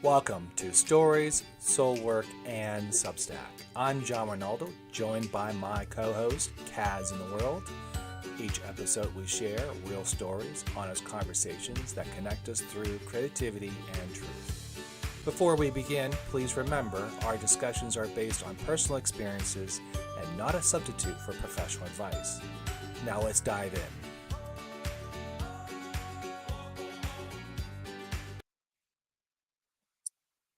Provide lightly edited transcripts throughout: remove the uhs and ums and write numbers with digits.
Welcome to Stories, Soulwork, and Substack. I'm John Rinaldo, joined by my co-host, Kaz in the World. Each episode we share real stories, honest conversations that connect us through creativity and truth. Before we begin, please remember our discussions are based on personal experiences and not a substitute for professional advice. Now let's dive in.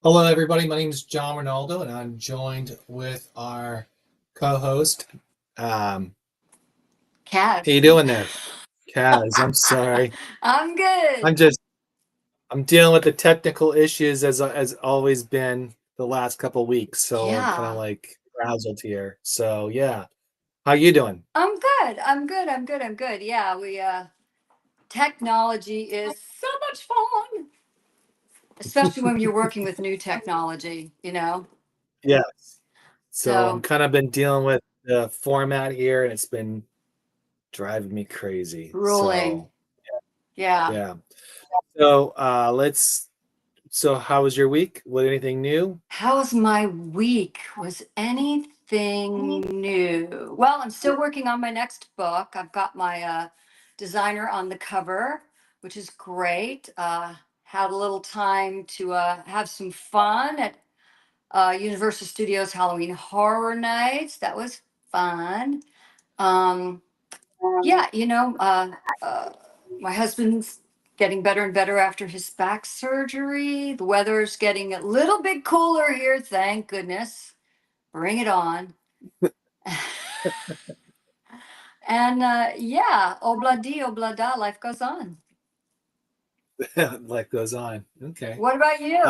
Hello, everybody. My name is John Rinaldo, and I'm joined with our co-host, Kaz. How you doing there? Kaz, I'm sorry. I'm good. I'm dealing with the technical issues as always been the last couple of weeks, so I'm kind of like frazzled here. So yeah, how you doing? I'm good. Yeah, technology is so much fun, especially when you're working with new technology, Yes. So I'm So kind of been dealing with the format here, and it's been driving me crazy. ruling. Yeah. Yeah. So So how was your week? What anything new? How was my week? Was anything new? Well, I'm still working on my next book. I've got my designer on the cover, which is great. Had a little time to have some fun at Universal Studios Halloween Horror Nights. That was fun. Um, yeah, my husband's getting better and better after his back surgery. The weather's getting a little bit cooler here, thank goodness. Bring it on. And yeah, oblada, life goes on. Life goes on. Okay. What about you?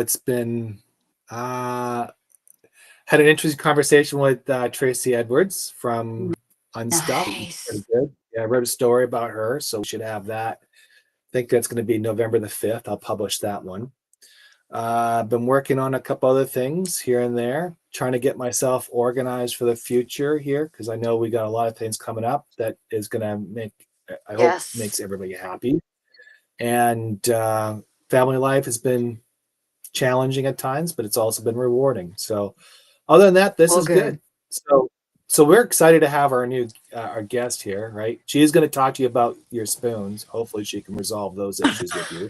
It's been had an interesting conversation with Tracy Edwards from Unstuck. Nice. Pretty good. Yeah, I wrote a story about her, so we should have that. I think that's going to be November the 5th. I'll publish that one. I've been working on a couple other things here and there, trying to get myself organized for the future here, because I know we got a lot of things coming up that is going to hope makes everybody happy. And family life has been challenging at times, but it's also been rewarding. So other than that, this is good. So we're excited to have our new our guest here, right? She is going to talk to you about your spoons. Hopefully she can resolve those issues with you.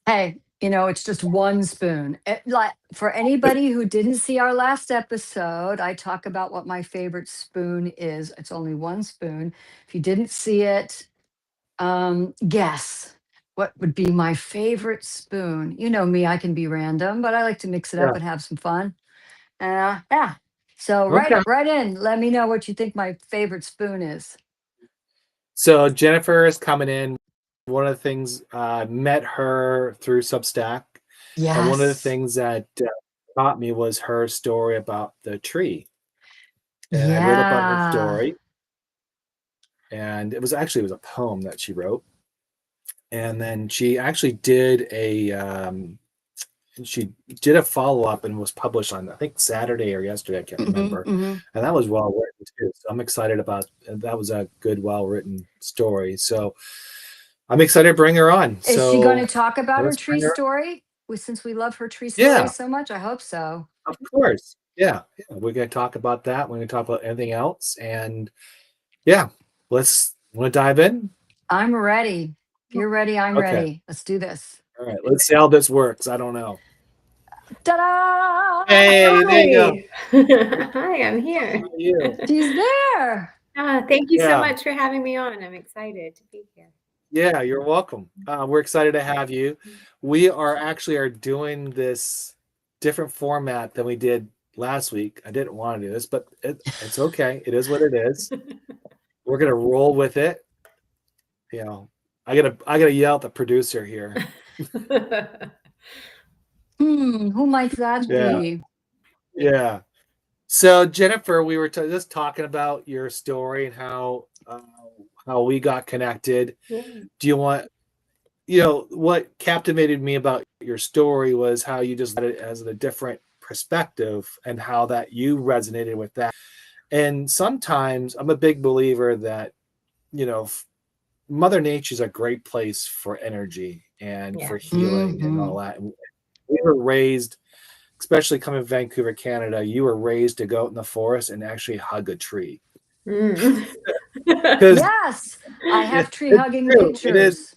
Hey, it's just one spoon. Like for anybody who didn't see our last episode, I talk about what my favorite spoon is. It's only one spoon. If you didn't see it, guess what would be my favorite spoon. You know me, I can be random, but I like to mix it up and have some fun. Yeah. So right in. Let me know what you think my favorite spoon is. So Jennifer is coming in. One of the things met her through Substack. Yes. And one of the things that taught me was her story about the tree. And I read about her story. And it was a poem that she wrote. And then she actually did a follow-up and was published on, I think, Saturday or yesterday, I can't remember. And that was well written too. So I'm excited about that. Was a good, well-written story. So I'm excited to bring her on. Is she going to talk about her tree story? Since we love her tree story so much, I hope so. Of course. Yeah. We're going to talk about that. We're going to talk about anything else. And yeah, want to dive in? I'm ready. If you're ready, I'm ready. Let's do this. All right. Let's see how this works. I don't know. Ta-da! Hey, there you go. Hi, I'm here. She's there. Thank you so much for having me on. I'm excited to be here. Yeah, you're welcome. We're excited to have you. We are doing this different format than we did last week. I didn't want to do this, but it's okay. It is what it is. We're gonna roll with it. I gotta yell at the producer here. Who might that be? Yeah. So Jennifer, we were just talking about your story and how we got connected. Yeah. Do you want? What captivated me about your story was how you just let it as a different perspective and how that you resonated with that. And sometimes I'm a big believer that, Mother Nature's a great place for energy and Yeah. for healing and all that. And we were raised, especially coming from Vancouver, Canada, you were raised to go out in the forest and actually hug a tree. Mm. Because Yes, I have tree it's hugging true. It is.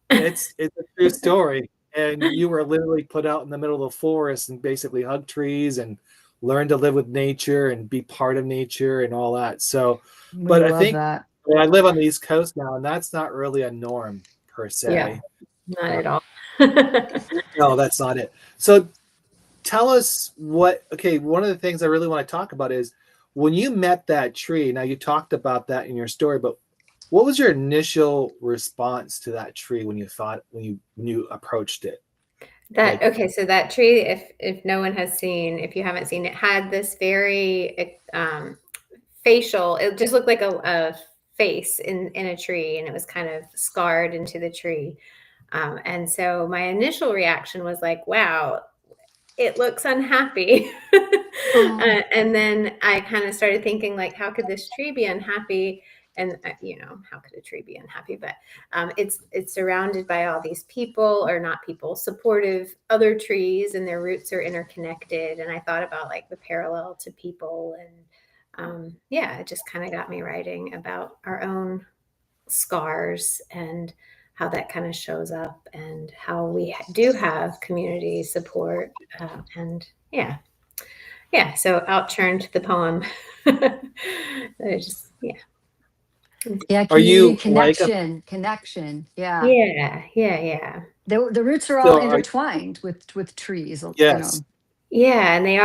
pictures. It's a true story. And you were literally put out in the middle of the forest and basically hug trees and learn to live with nature and be part of nature and all that. So, We but I love think that. well, I live on the East Coast now, and that's not really a norm per Yeah, se. not at all. No, that's not it. So tell us okay, one of the things I really want to talk about is when you met that tree. Now, you talked about that in your story, but what was your initial response to that tree when you approached it? Like, Okay, so that tree, if no one has seen, if you haven't seen it, had this very facial, it just looked like a face in a tree, and it was kind of scarred into the tree. And so my initial reaction was like, wow, it looks unhappy. Oh. And then I kind of started thinking, like, how could this tree be unhappy? And how could a tree be unhappy? But it's surrounded by all these people, or not people, supportive other trees, and their roots are interconnected. And I thought about like the parallel to people, and it just kind of got me writing about our own scars and how that kind of shows up, and how we do have community support, and so out churned the poem. It just Yeah, are you community, like a connection. Yeah. yeah. The roots are all so? intertwined with trees, Yes. Yeah, and they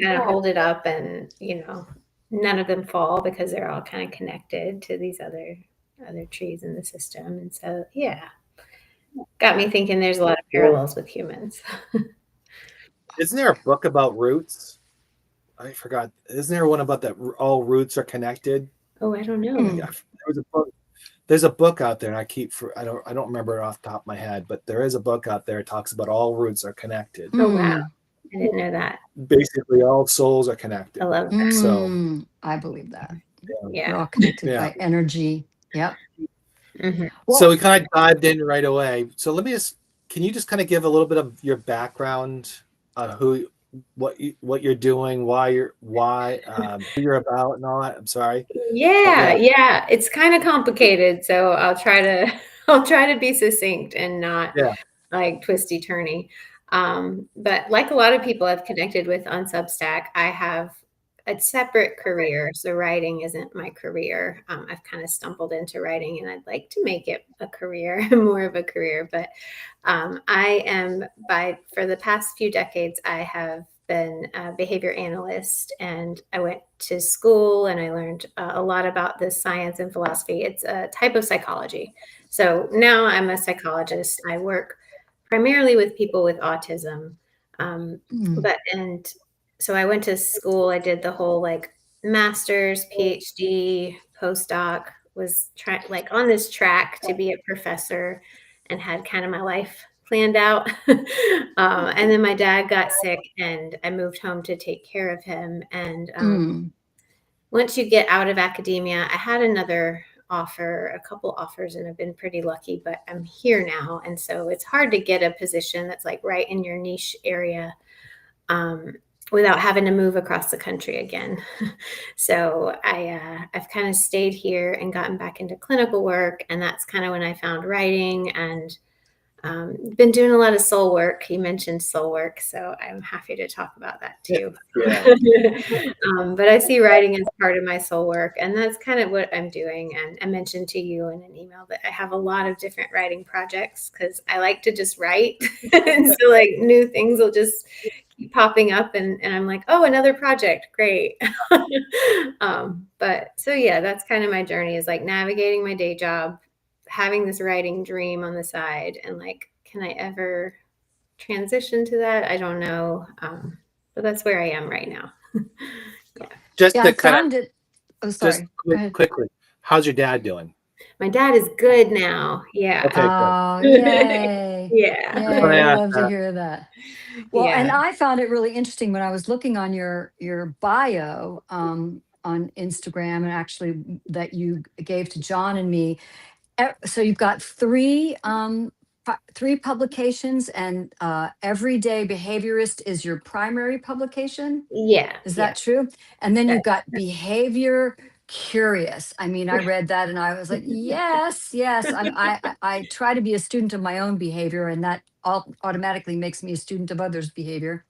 kind of hold it up, and none of them fall because they're all kind of connected to these other trees in the system. And so got me thinking there's a lot of parallels with humans. Isn't there a book about roots? I forgot. Isn't there one about that all roots are connected? Oh, I don't know. Yeah, there was a book. There's a book out there, and I don't remember it off the top of my head, but there is a book out there that talks about all roots are connected. Oh, wow. I didn't know that. Basically, all souls are connected. I love that. So I believe that. Yeah. We're all connected Yeah. by energy. Yep. Mhm. Well, So we kind of dived in right away. So can you just kind of give a little bit of your background on what you're doing, who you're about and all that? I'm sorry. Yeah. It's kind of complicated, so I'll try to be succinct and not like twisty turny. But like a lot of people I've connected with on Substack, I have a separate career. So writing isn't my career. I've kind of stumbled into writing, and I'd like to make it a career, more of a career. But I am for the past few decades, I have been a behavior analyst, and I went to school and I learned a lot about this science and philosophy. It's a type of psychology. So now I'm a psychologist. I work primarily with people with autism. So I went to school. I did the whole like master's, PhD, postdoc, was on this track to be a professor, and had kind of my life planned out. And then my dad got sick, and I moved home to take care of him. And once you get out of academia, I had a couple offers, and I've been pretty lucky, but I'm here now. And so it's hard to get a position that's like right in your niche area, without having to move across the country again. So I've kind of stayed here and gotten back into clinical work. And that's kind of when I found writing, and been doing a lot of soul work. You mentioned soul work, so I'm happy to talk about that too. But I see writing as part of my soul work, and that's kind of what I'm doing. And I mentioned to you in an email that I have a lot of different writing projects because I like to just write. And so like new things will just keep popping up, and I'm like, oh, another project, great. But so that's kind of my journey, is like navigating my day job, having this writing dream on the side, and like, can I ever transition to that? I don't know. But that's where I am right now. Just to found it. Oh, sorry. Just quickly, how's your dad doing? My dad is good now. Yeah. Okay, good. Oh, yay. Yeah. Yay, I love to hear that. Well, and Yeah. I found it really interesting when I was looking on your bio on Instagram, and actually that you gave to John and me. So you've got three publications, and Everyday Behaviorist is your primary publication. Yeah. Is Yeah. that true? And then That, you've got Behavior Curious. I mean, I read that and I was like, yes, yes. I try to be a student of my own behavior, and that automatically makes me a student of others' behavior.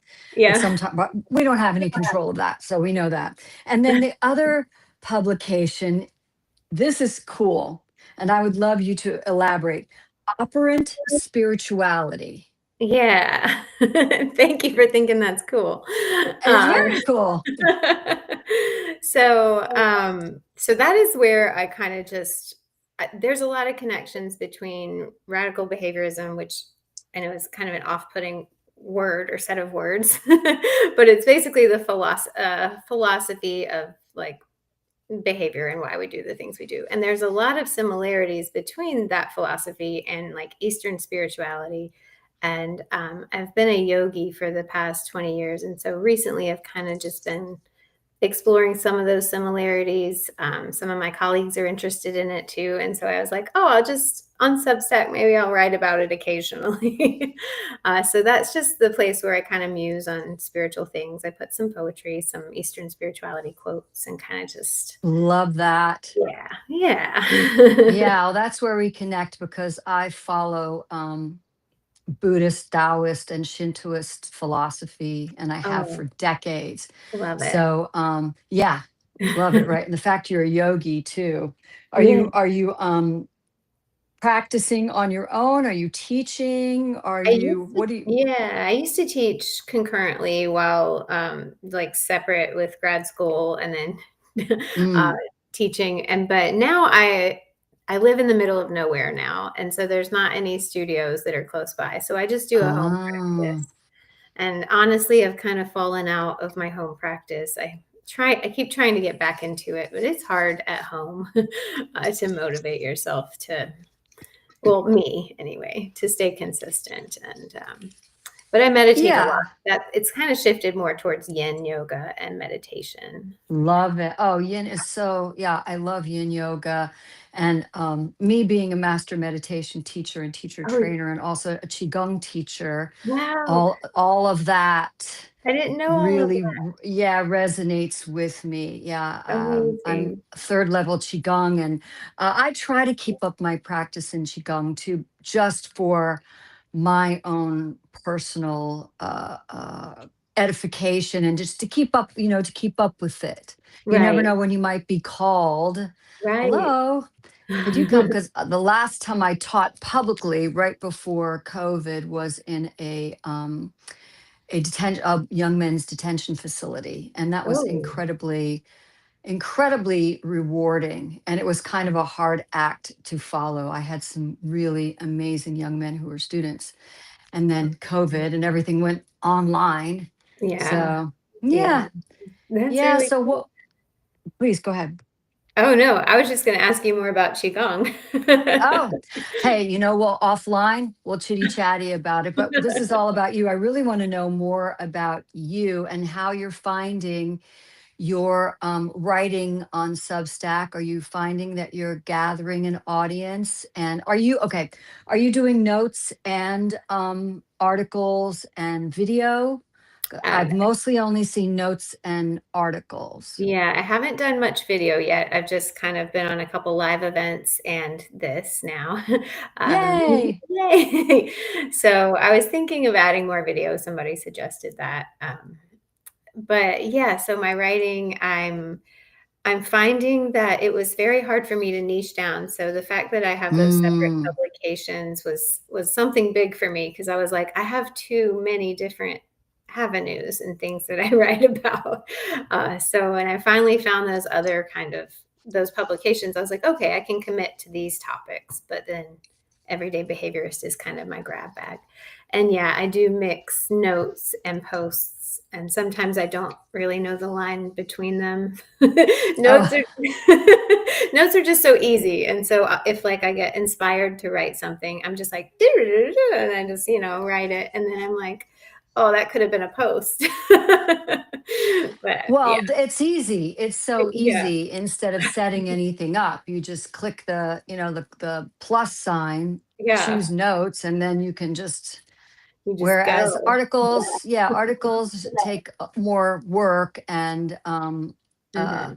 But yeah. sometimes we don't have any control of that, so we know that. And then the other publication, this is cool, and I would love you to elaborate. Operant Spirituality. Yeah. Thank you for thinking that's cool. It's very cool. So that is where I kind of just, there's a lot of connections between radical behaviorism, which I know is kind of an off-putting word or set of words, but it's basically the philosophy of like behavior and why we do the things we do. And there's a lot of similarities between that philosophy and like Eastern spirituality. And I've been a yogi for the past 20 years. And so recently I've kind of just been exploring some of those similarities. Some of my colleagues are interested in it too. And so I was like, oh, I'll just on Substack, maybe I'll write about it occasionally. So that's just the place where I kind of muse on spiritual things. I put some poetry, some Eastern spirituality quotes, and kind of just, Love that. yeah, yeah. Yeah, well, that's where we connect because I follow Buddhist, Taoist, and Shintoist philosophy, and I have Oh, for decades. love it. So, yeah, love it. Right, and the fact you're a yogi too. Are Yeah. you practicing on your own? Are you teaching? Are I you? used to, What do you? yeah, I used to teach concurrently while like separate with grad school and then Mm, teaching. But now I live in the middle of nowhere now, and so there's not any studios that are close by. So I just do a home ah, practice. And honestly, I've kind of fallen out of my home practice. I keep trying to get back into it, but it's hard at home to motivate yourself to, well, me anyway, to stay consistent. And but I meditate a lot. yeah. That it's kind of shifted more towards yin yoga and meditation. Love it. Oh, yin is so, yeah, I love yin yoga. And me being a master meditation teacher and teacher Oh, trainer and also a qigong teacher, wow. all of that I didn't know all of really, that. yeah, resonates with me. Yeah, I'm Amazing. third level qigong, and I try to keep up my practice in qigong too, just for my own personal edification and just to keep up, to keep up with it. You never Right. know when you might be called. Right. Hello, could you come? Because the last time I taught publicly, right before COVID, was in a young men's detention facility, and that was Oh, incredibly rewarding, and it was kind of a hard act to follow. I had some really amazing young men who were students, and then COVID and everything went online. yeah. So Yeah. yeah, That's yeah. really So cool. what? Please go ahead. Oh, no, I was just going to ask you more about Qigong. Oh, hey, well, offline we'll chitty chatty about it, but this is all about you. I really want to know more about you and how you're finding your writing on Substack. Are you finding that you're gathering an audience? And are you okay? Are you doing notes and articles and video? Um, I've mostly only seen notes and articles. yeah, I haven't done much video yet. I've just kind of been on a couple live events and this now. Yay! Yay! So I was thinking of adding more video. Somebody suggested that. But yeah, so my writing, I'm finding that it was very hard for me to niche down. So the fact that I have those separate Mm. publications was something big for me because I was like, I have too many different avenues and things that I write about. So when I finally found those publications, I was like, okay, I can commit to these topics. But then everyday behaviorist is kind of my grab bag. And yeah, I do mix notes and posts, and sometimes I don't really know the line between them. Oh, Notes are notes are just so easy, and so if like I get inspired to write something, I'm just like and I just write it, and then I'm like, oh, that could have been a post. But yeah, Well, it's easy. It's so yeah, easy. Instead of setting anything up, you just click the, the plus sign, yeah. choose notes, and then you can just, You just whereas go. articles, yeah, articles take more work and uh, Hmm.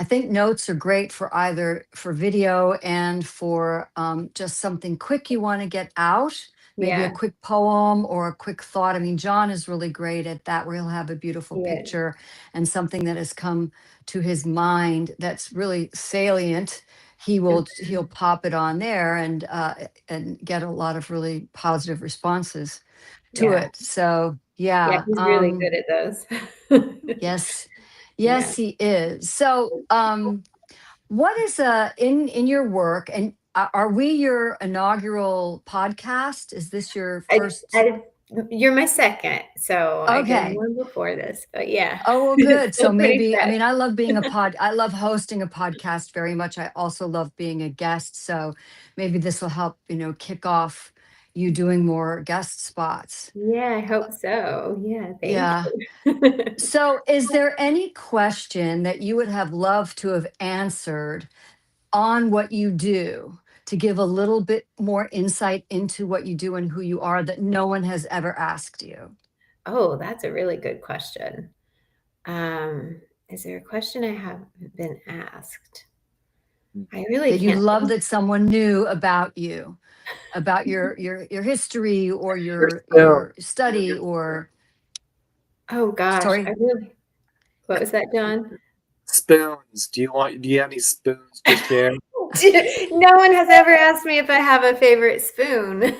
I think notes are great for either for video and for just something quick you want to get out, maybe a Yeah, quick poem or a quick thought. I mean, John is really great at that, where he'll have a beautiful yeah. picture and something that has come to his mind that's really salient. He'll pop it on there and get a lot of really positive responses to Yeah. it. So Yeah, yeah, he's really good at those. yes, Yeah. yes, he is. So what is in your work, and are we your inaugural podcast? Is this your I first? I you're my second, so I did Okay. one before this, but yeah, Oh, well, it's good. So still pretty maybe, I fresh. mean, I love hosting a podcast very much. I also love being a guest. So maybe this will help, kick off you doing more guest spots. Yeah, I hope so. Yeah, thank Yeah. you. So is there any question that you would have loved to have answered on what you do, to give a little bit more insight into what you do and who you are, that no one has ever asked you? Oh, that's a really good question. Is there a question I haven't been asked? I really That you'd can't love think. that someone knew about you, about your history or Your your spoon. study or Oh gosh, I sorry. really what was that, John? Spoons. Do you have any spoons to share? No one has ever asked me if I have a favorite spoon.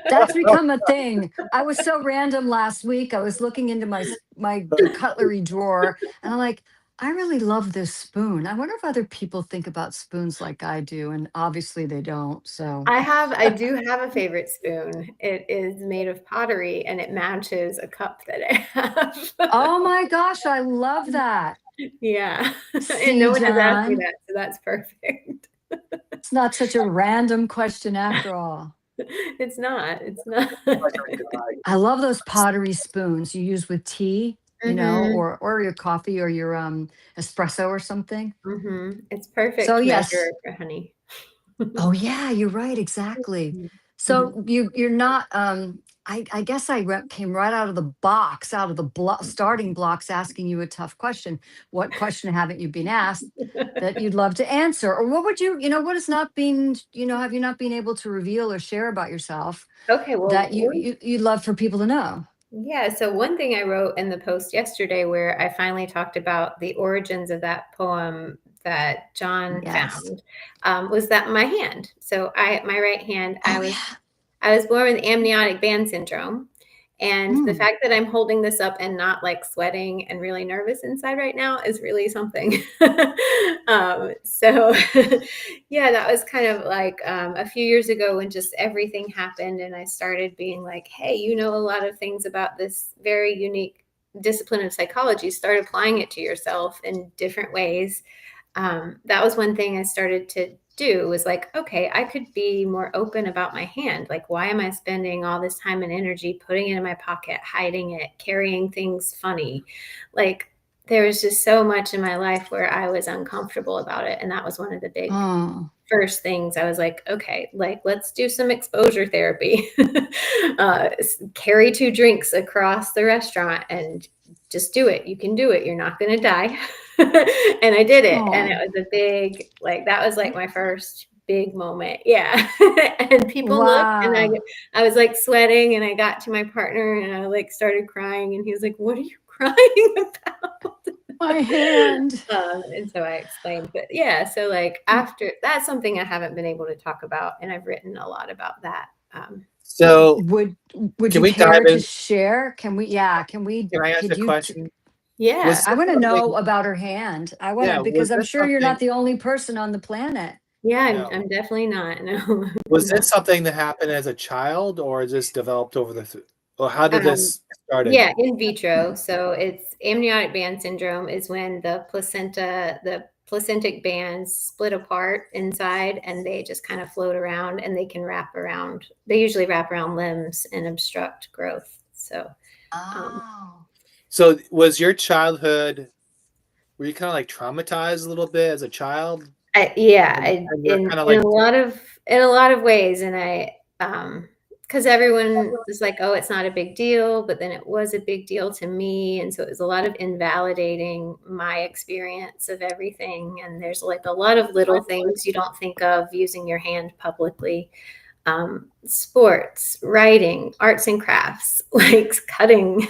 That's become a thing. I was so random last week. I was looking into my cutlery drawer, and I'm like, I really love this spoon. I wonder if other people think about spoons like I do, and obviously they don't. So, I do have a favorite spoon. It is made of pottery and it matches a cup that I have. oh my gosh, I love that. Yeah. And no See, one has asked me John, that, so that's perfect. it's not such a random question after all. It's not. It's not. Pleasure to guide. I love those pottery spoons you use with tea, Mhm. or your coffee or your espresso or something. Mhm. It's So perfect yes. measure for honey. Oh yeah, you're right, exactly. Mhm. Mhm. So you're not I guess came right out of the box, out of the starting blocks asking you a tough question. What question haven't you been asked that you'd love to answer? Or what would what has not been, have you not been able to reveal or share about yourself Okay, well, that you'd love for people to know? yeah, so one thing I wrote in the post yesterday where I finally talked about the origins of that poem that John Yes. found was that my hand. So my right hand, Oh yeah. I was born with amniotic band syndrome. And the Mm. fact that I'm holding this up and not like sweating and really nervous inside right now is really something. So, yeah, that was kind of like a few years ago when just everything happened. And I started being like, hey, you know, a lot of things about this very unique discipline of psychology, start applying it to yourself in different ways. That was one thing I started to do was like, okay, I could be more open about my hand. Like, why am I spending all this time and energy putting it in my pocket, hiding it, carrying things funny? Like, there was just so much in my life where I was uncomfortable about it. And that was one of the big Oh. first things I was like, okay, like let's do some exposure therapy. Carry 2 drinks across the restaurant and just do it. You can do it. You're not going to die. And I did it. And it Oh. was a big, like, that was like my first big moment. Yeah. And people looked and Wow. I was like sweating and I got to my partner and I like started crying and he was like, what are you crying about? My hand. And so I explained, but yeah, so like after that's something I haven't been able to talk about, and I've written a lot about that. So Would can you we dive care to in? share? Can we, yeah, can we, Can I ask a could you, question? Yeah, Was I this want to know something? about her hand. I want to, Yeah, was because I'm this sure you're not something? the only person on the planet. yeah, No. I'm definitely not. No, Was no. this something that happened as a child, or is this developed over or how did Um, this started? yeah, in vitro. So it's amniotic band syndrome is when the placentic bands split apart inside and they just kind of float around and they can wrap around. They usually wrap around limbs and obstruct growth. So, Oh. So was your childhood, were you kind of like traumatized a little bit as a child? And you're kind of in like, a lot of ways, and because everyone was like, oh, it's not a big deal, but then it was a big deal to me, and so it was a lot of invalidating my experience of everything. And there's like a lot of little things you don't think of, using your hand publicly, sports, writing, arts and crafts, like cutting.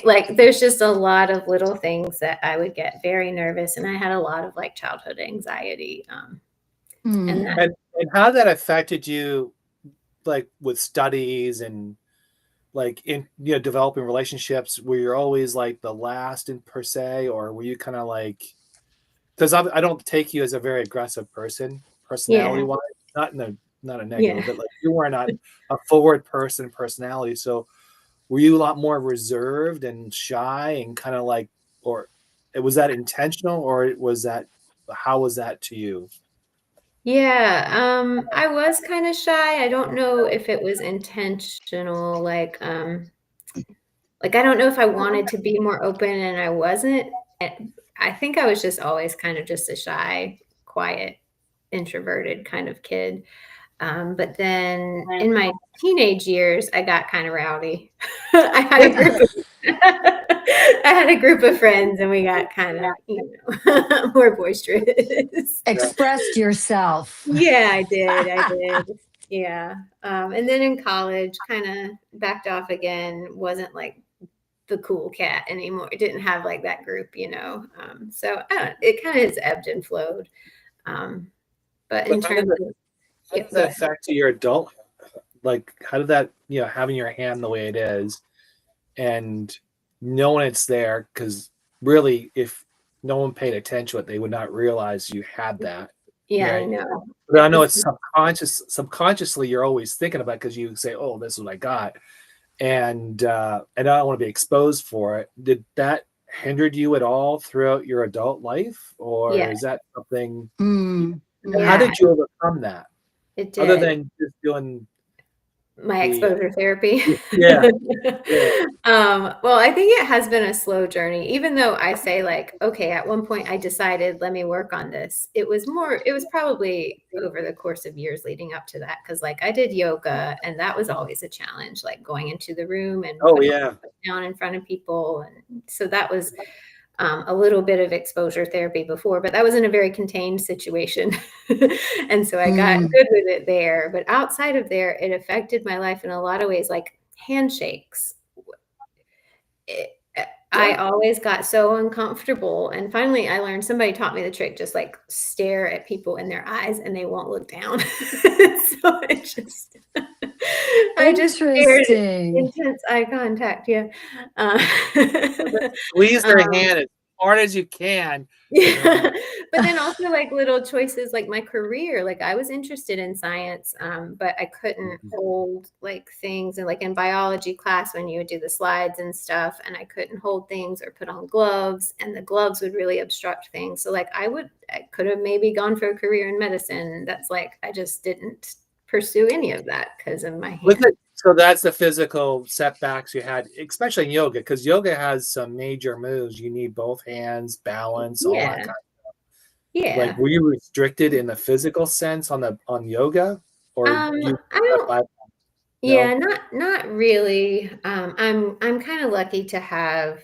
Like there's just a lot of little things that I would get very nervous, and I had a lot of like childhood anxiety. And that, and how that affected you, like with studies and like in, you know, developing relationships, where you're always like the last in per se, or were you kind of like, because I don't take you as a very aggressive person, personality yeah, wise, not in a, not a negative, yeah. but like you were not a forward person personality. So were you a lot more reserved and shy and kind of like, or was that intentional, or was that, how was that to you? Yeah, I was kind of shy. I don't know if it was intentional. Like I don't know if I wanted to be more open and I wasn't. I think I was just always kind of just a shy, quiet, introverted kind of kid. But then in my teenage years, I got kind of rowdy. I had a group of I had a group of friends, and we got kind of, more boisterous. Expressed yourself. Yeah, I did. I did. Yeah. And then in college, kind of backed off again. Wasn't like the cool cat anymore. It didn't have like that group, So it kind of has ebbed and flowed. But in But how did terms that, of, how yeah, does go that ahead. affect your adult, like how did that, you know, having your hand the way it is and knowing it's there, because really if no one paid attention to it, they would not realize you had that, Yeah, I right? know. But I know It's it's subconsciously you're always thinking about it, because you say, oh, this is what I got, and I don't want to be exposed for it. Did that hindered you at all throughout your adult life, or Yeah, is that something, Mm. how yeah, did you overcome that, it other did. than just doing My the exposure therapy. yeah, yeah. Well, I think it has been a slow journey, even though I say like, okay, at one point I decided, let me work on this. It was probably over the course of years leading up to that. Cause like I did yoga, and that was always a challenge, like going into the room and Oh putting yeah. down in front of people. And so that was a little bit of exposure therapy before, but that was in a very contained situation. And so I got Mm. good with it there. But outside of there, it affected my life in a lot of ways, like handshakes. It, I always got so uncomfortable. And finally, I learned, somebody taught me the trick, just like stare at people in their eyes and they won't look down. So I just stared, Interesting. intense eye contact. Yeah. Uh, Squeeze their um, hand as hard as you can. Yeah. But then also like little choices, like my career, like I was interested in science, but I couldn't hold like things, and like in biology class when you would do the slides and stuff, and I couldn't hold things or put on gloves, and the gloves would really obstruct things. So like I could have maybe gone for a career in medicine. That's like I just didn't pursue any of that because of my Was hand. it, so that's the physical setbacks you had, especially in yoga, because yoga has some major moves. You need both hands, balance, all that Yeah. kind of, like, Yeah. were you restricted in the physical sense on yoga, or you I don't. Yeah, no? not really. I'm kind of lucky to have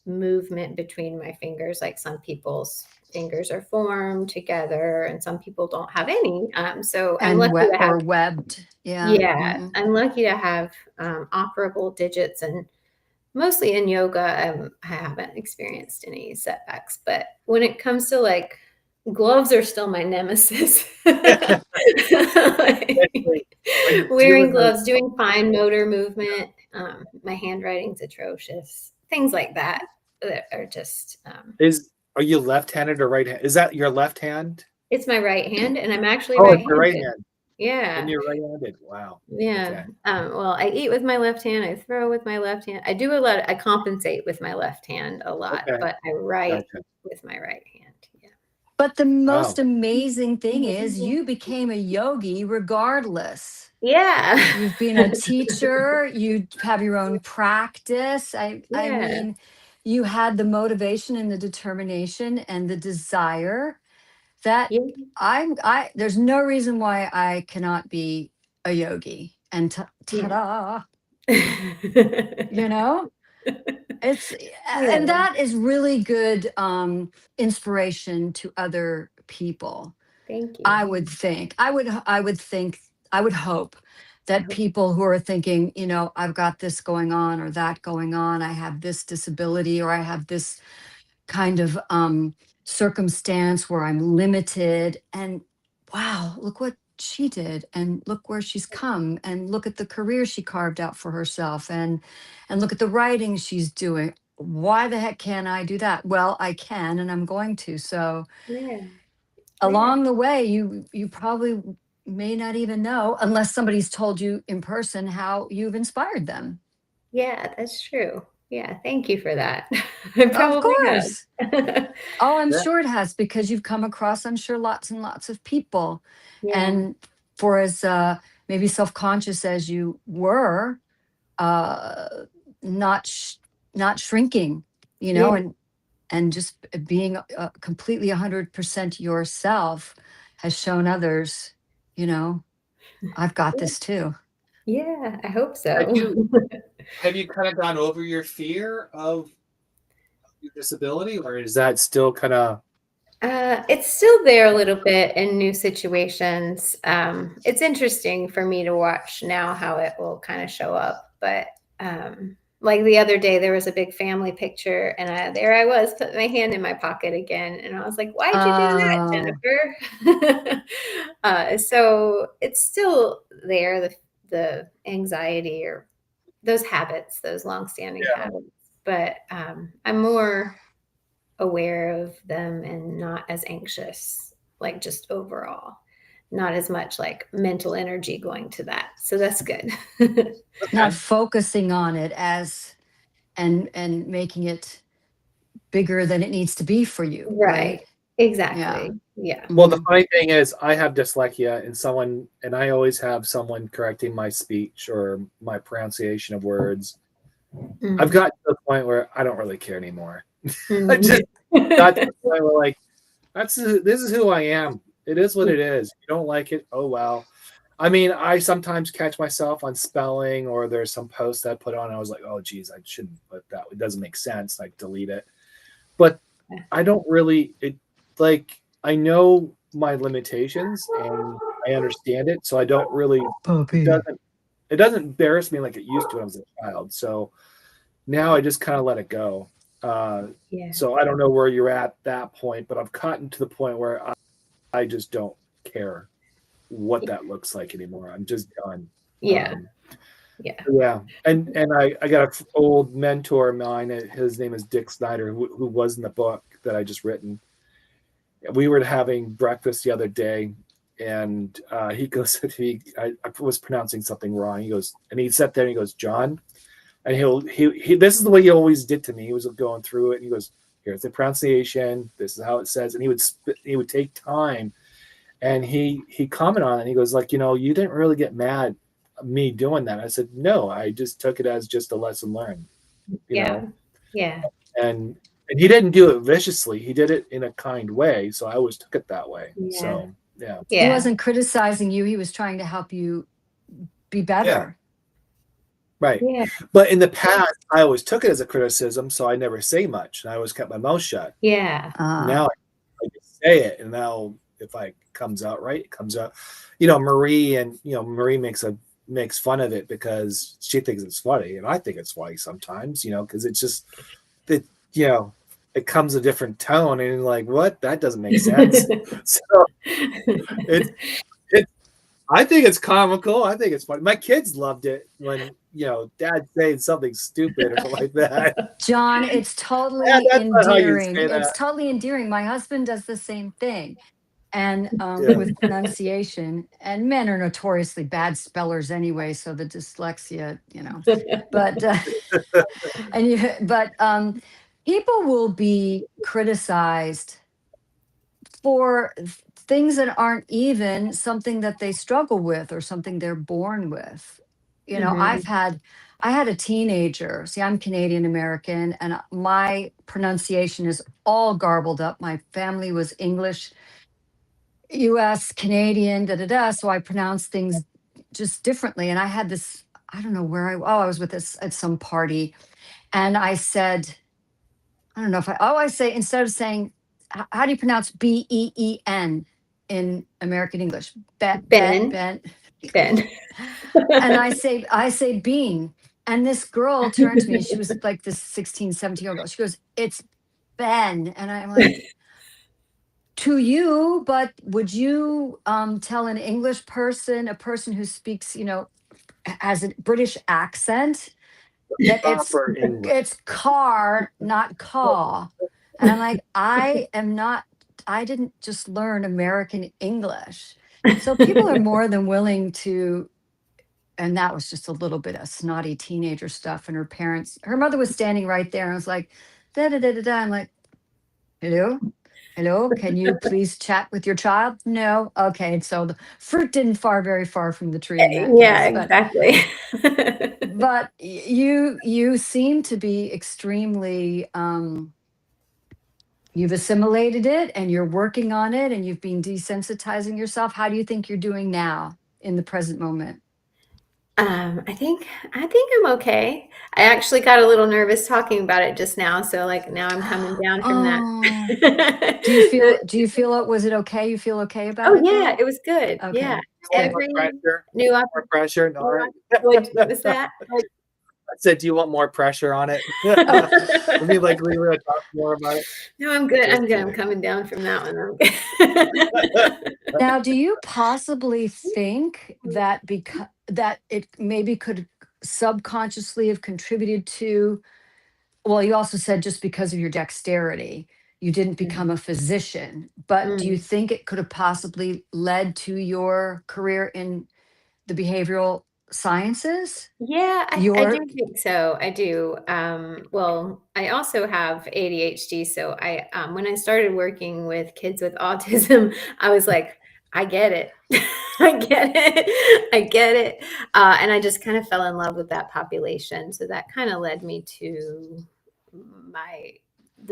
movement between my fingers. Like some people's fingers are formed together, and some people don't have any. So I'm And lucky to have. webbed. Yeah. Yeah, I'm lucky to have operable digits, and mostly in yoga, I haven't experienced any setbacks. But when it comes to like gloves, are still my nemesis. Especially Like, when wearing doing those. gloves, doing fine motor movement. My handwriting's atrocious. Things like that are just. Are you left-handed or right hand? Is that your left hand? It's my right hand, and I'm actually Oh, it's your right right-handed. hand. And Yeah. you're right-handed. Wow. Yeah. Okay. Well, I eat with my left hand. I throw with my left hand. I compensate with my left hand a lot, Okay. but I write Gotcha. with my right hand. Yeah. But the most Wow. amazing thing is you became a yogi regardless. Yeah. You've been a teacher, you have your own practice. I Yeah. mean, you had the motivation and the determination and the desire that Yeah. I there's no reason why I cannot be a yogi. And Yeah. ta-da, you know? It's Yeah. and that is really good inspiration to other people. Thank I you. would think. I would hope I that hope. people who are thinking, I've got this going on or that going on, I have this disability or I have this kind of circumstance where I'm limited. And wow, look what she did, and look where she's come, and look at the career she carved out for herself, and look at the writing she's doing. Why the heck can't I do that? Well, I can, and I'm going to. So Yeah. Yeah. along the way, you probably may not even know unless somebody's told you in person how you've inspired them. Yeah, that's true. Yeah, thank you for that. I Of probably course. have. Oh, I'm Yeah. sure it has, because you've come across, I'm sure, lots and lots of people. Yeah. And for as maybe self-conscious as you were, uh, not not shrinking, Yeah. and just being completely 100% yourself has shown others, you know, I've got this too. Yeah, I hope Have so. you kind of gone over your fear of your disability, or is that still kind of? It's still there a little bit in new situations. It's interesting for me to watch now how it will kind of show up. But like the other day, there was a big family picture, and there I was, putting my hand in my pocket again, and I was like, "Why'd you do that, Oh, Jennifer?" So it's still there, the anxiety or those habits, those longstanding habits. But I'm more aware of them and not as anxious, like just overall, not as much like mental energy going to that. So that's good. not Okay. focusing on it as and making it bigger than it needs to be for you, Right. right? Yeah. Exactly. Yeah. Well, the Mhm. funny thing is, I have dyslexia, and I always have someone correcting my speech or my pronunciation of words. I've Mm. gotten to the point where I don't really care anymore. I Mm. just got to the point where, like, this is who I am. It is what Yeah. it is. You don't like it, oh well. I mean, I sometimes catch myself on spelling, or there's some post that I put on. I was like, oh geez, I shouldn't put that. It doesn't make sense. Like delete it. But I don't really. It like I know my limitations and I understand it, so I don't really. It Puppy. doesn't. It doesn't embarrass me like it used to when I was a child. So now I just kind of let it go. Uh, Yeah. so I don't know where you're at that point, but I've gotten to the point where I just don't care what that looks like anymore. I'm just done. Yeah. Um, Yeah. yeah, and I got an old mentor of mine. His name is Dick Snyder, who was in the book that I just written. We were having breakfast the other day, and he goes to me. I was pronouncing something wrong. He goes, and he sat there and he goes, John, and he. This is the way he always did to me. He was going through it, and he goes, here's the pronunciation. This is how it says, and he would take time, and he commented on it. And he goes like, you didn't really get mad at me doing that. I said, no, I just took it as just a lesson learned, you Yeah. know, Yeah. and he didn't do it viciously. He did it in a kind way. So I always took it that way. Yeah. So yeah. He Yeah. wasn't criticizing you, he was trying to help you be Yeah. better. Right. Yeah. But in the past, I always took it as a criticism. So I never say much. And I always kept my mouth shut. Yeah. Uh, Now I just say it. And now if it comes out right, it comes out. Marie makes fun of it because she thinks it's funny. And I think it's funny sometimes, because it's just that, it comes a different tone and like, what? That doesn't make sense. So it's I think it's comical. I think it's funny. My kids loved it when, dad saying something stupid or like that. John, it's Dad, totally that's not how you endearing. say It's that. totally endearing. My husband does the same thing. And Yeah. with pronunciation, and men are notoriously bad spellers anyway, so the dyslexia, but people will be criticized for things that aren't even something that they struggle with or something they're born with. You know, Mhm. I had a teenager. See, I'm Canadian American, and my pronunciation is all garbled up. My family was English, US, Canadian, da da da. So I pronounce things just differently. And I had this, I don't know where I was with this at some party. And I said, I don't know if I say, instead of saying, how do you pronounce Been in American English? Ben. Ben. Ben. And I say bean. And this girl turned to me and she was like this 16, 17-year-old girl. She goes, it's Ben. And I'm like, to you, but would you tell an English person, a person who speaks, you know, has a British accent, that Proper English. it's car, not caw? And I'm like, I didn't just learn American English. So people are more than willing to, and that was just a little bit of snotty teenager stuff. And her mother was standing right there and was like, da da da da da. I'm like, hello? Hello, can you please chat with your child? No. Okay. So the fruit didn't fall very far from the tree in that Yeah, case. exactly. But you seem to be extremely you've assimilated it and you're working on it and you've been desensitizing yourself. How do you think you're doing now in the present moment? I think I'm okay. I actually got a little nervous talking about it just now, so like now I'm coming down from that. Oh, do you feel it, was it okay? You feel okay about Oh it yeah, though? it was good. Yeah. Okay, You want good. more Every pressure? new More pressure? No, right. what was that? I said, do you want more pressure on it? Let me like we were talk more about it. No, I'm good. Just I'm good. I'm kidding. coming down from that one. I'm good. Now, do you possibly think that because that it maybe could subconsciously have contributed to, well, you also said just because of your dexterity, you didn't become a physician, but do you Mm. think it could have possibly led to your career in the behavioral sciences? Yeah, I do Your think so. I do. Well, I also have ADHD, so I when I started working with kids with autism, I was like, I get it. I get it. I get it. And I just kind of fell in love with that population. So that kind of led me to my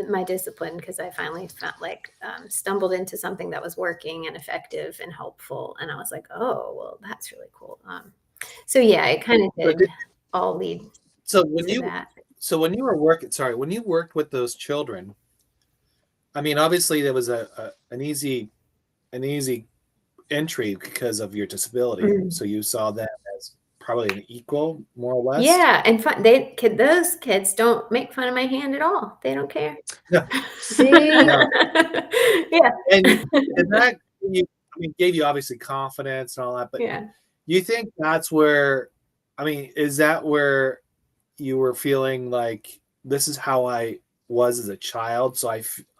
my discipline because I finally felt like stumbled into something that was working and effective and helpful. And I was like, oh, well, that's really cool. So yeah, it kind of But did all lead so when to you that. when you were working, sorry, when you worked with those children, I mean, obviously there was an easy entry because of your disability. Mm. So you saw them as probably an equal, more or less. Yeah, and those kids don't make fun of my hand at all. They don't care. No, see, no. Yeah. And that I mean, gave you obviously confidence and all that, but Yeah. you think that's where, I mean, is that where you were feeling like this is how I was as a child, so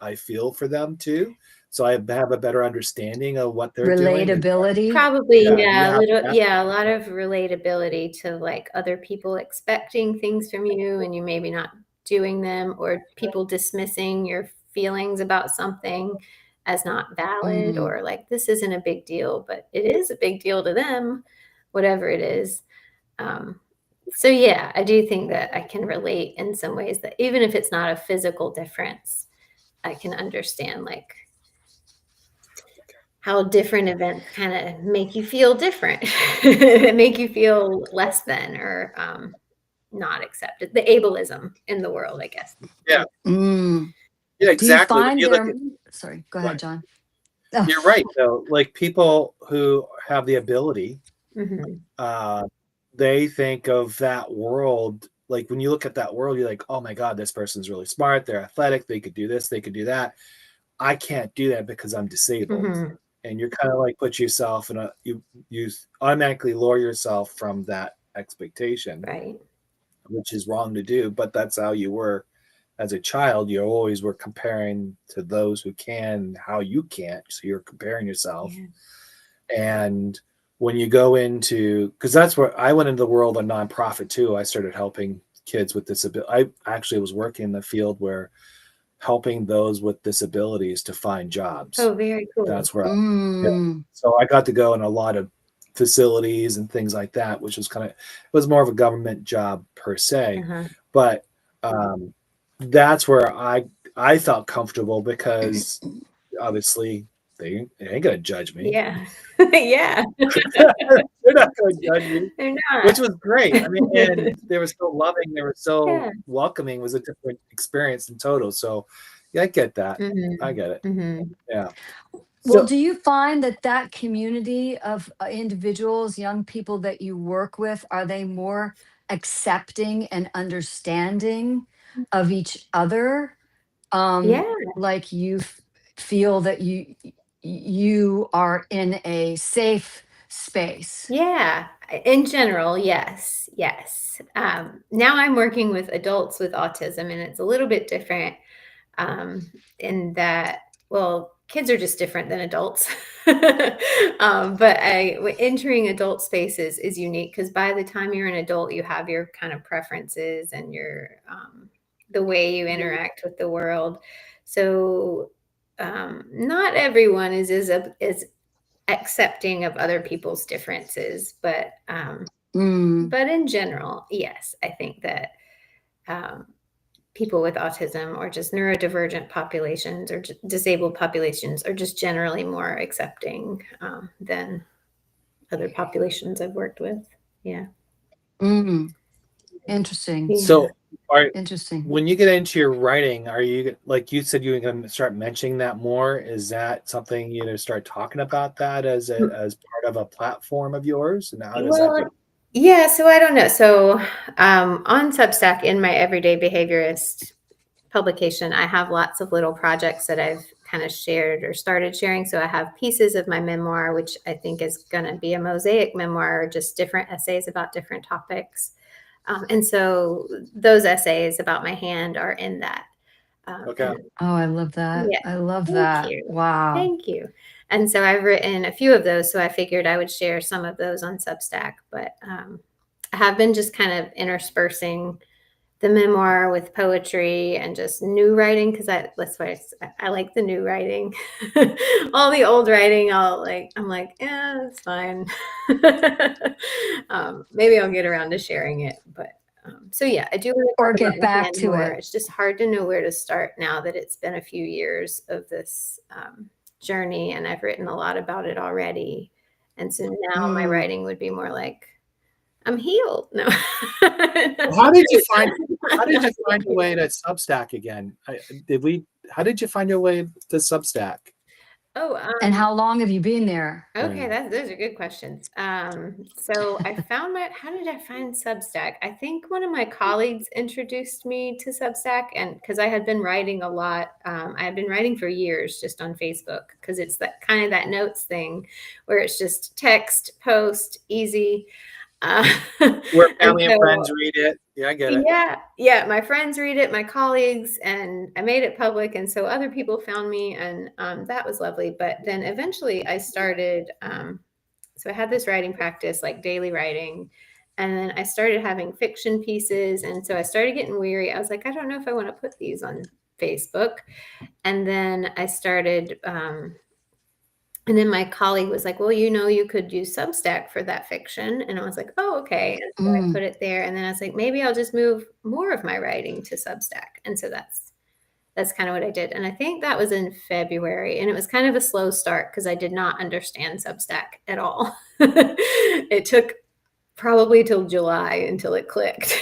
I feel for them too, so I have a better understanding of what they're doing? relatability. Probably, Yeah, you yeah, a have little, that. yeah, a lot of relatability to like other people expecting things from you and you maybe not doing them, or people dismissing your feelings about something as not valid, Mm. or like this isn't a big deal, but it is a big deal to them, whatever it is. Um, so yeah, I do think that I can relate in some ways that even if it's not a physical difference, I can understand like how different events kind of make you feel different, make you feel less than or not accepted. The ableism in the world, I guess. Yeah, Mm. yeah, Do you exactly. When find you look there? at, Sorry, go ahead, John. you're right though. Like people who have the ability, Mm-hmm. uh, they think of that world. Like when you look at that world, you're like, oh my God, this person's really smart. They're athletic. They could do this. They could do that. I can't do that because I'm disabled. Mm-hmm. And you're kind of like put yourself in you automatically lower yourself from that expectation, Right. which is wrong to do. But that's how you were as a child. You always were comparing to those who can, how you can't. So you're comparing yourself. Yeah. And when you go into, because that's where I went into the world of nonprofit too. I started helping kids with disability. I actually was working in the field where helping those with disabilities to find jobs. Oh, very cool. That's where Mm. so I got to go in a lot of facilities and things like that, which was it was more of a government job per se. Uh-huh. But that's where I felt comfortable because obviously they ain't gonna judge me. Yeah. Yeah. They're not gonna judge me, They're not. which was great. I mean, and they were so loving, they were so Yeah. welcoming. It was a different experience in total. So yeah, I get that. Mhm. I get it. Mhm. Yeah. Well, So do you find that community of individuals, young people that you work with, are they more accepting and understanding of each other? Yeah. Like you feel that you are in a safe space. Yeah. In general, yes. Yes. Now I'm working with adults with autism, and it's a little bit different in that, well, kids are just different than adults. But entering adult spaces is unique because by the time you're an adult, you have your kind of preferences and your the way you interact with the world. So not everyone is accepting of other people's differences, Mm. but in general, yes, I think that um, people with autism or just neurodivergent populations or disabled populations are just generally more accepting than other populations I've worked with. Yeah. Mm. Interesting. Yeah. so are Interesting. when you get into your writing, are you, like you said, you were going to start mentioning that more? Is that something you're going to start talking about that as part of a platform of yours? And how does that Well, go? yeah. So I don't know. So on Substack, in my Everyday Behaviorist publication, I have lots of little projects that I've kind of shared or started sharing. So I have pieces of my memoir, which I think is going to be a mosaic memoir, or just different essays about different topics. And so those essays about my hand are in that. Okay. And Oh, I love that. yeah, I love thank that. you. Wow. Thank you. And so I've written a few of those. So I figured I would share some of those on Substack. But I have been just kind of interspersing the memoir with poetry and just new writing because that's why I like the new writing. All the old writing, I'm like, yeah, it's fine. Maybe I'll get around to sharing it, but so yeah, I do want to Or talk get about my back hand to more. it. It's just hard to know where to start now that it's been a few years of this journey, and I've written a lot about it already. And so now my Mm. writing would be more like, I'm healed. No. How did you find your way to Substack again? How did you find your way to Substack? Oh, And how long have you been there? okay. Those are good questions. So how did I find Substack? I think one of my colleagues introduced me to Substack, and because I had been writing a lot, I had been writing for years just on Facebook because it's that kind of that notes thing where it's just text, post, easy. Where And family and so friends read it. Yeah, I get it. yeah, my friends read it, my colleagues, and I made it public, and so other people found me, and that was lovely. But then eventually I started, so I had this writing practice, like daily writing, and then I started having fiction pieces, and so I started getting weary. I was like, I don't know if I want to put these on Facebook, and then I started. And then my colleague was like, well, you could use Substack for that fiction. And I was like, oh, okay. And so I Mm. put it there. And then I was like, maybe I'll just move more of my writing to Substack. And so that's kind of what I did. And I think that was in February. And it was kind of a slow start because I did not understand Substack at all. It took probably till July until it clicked.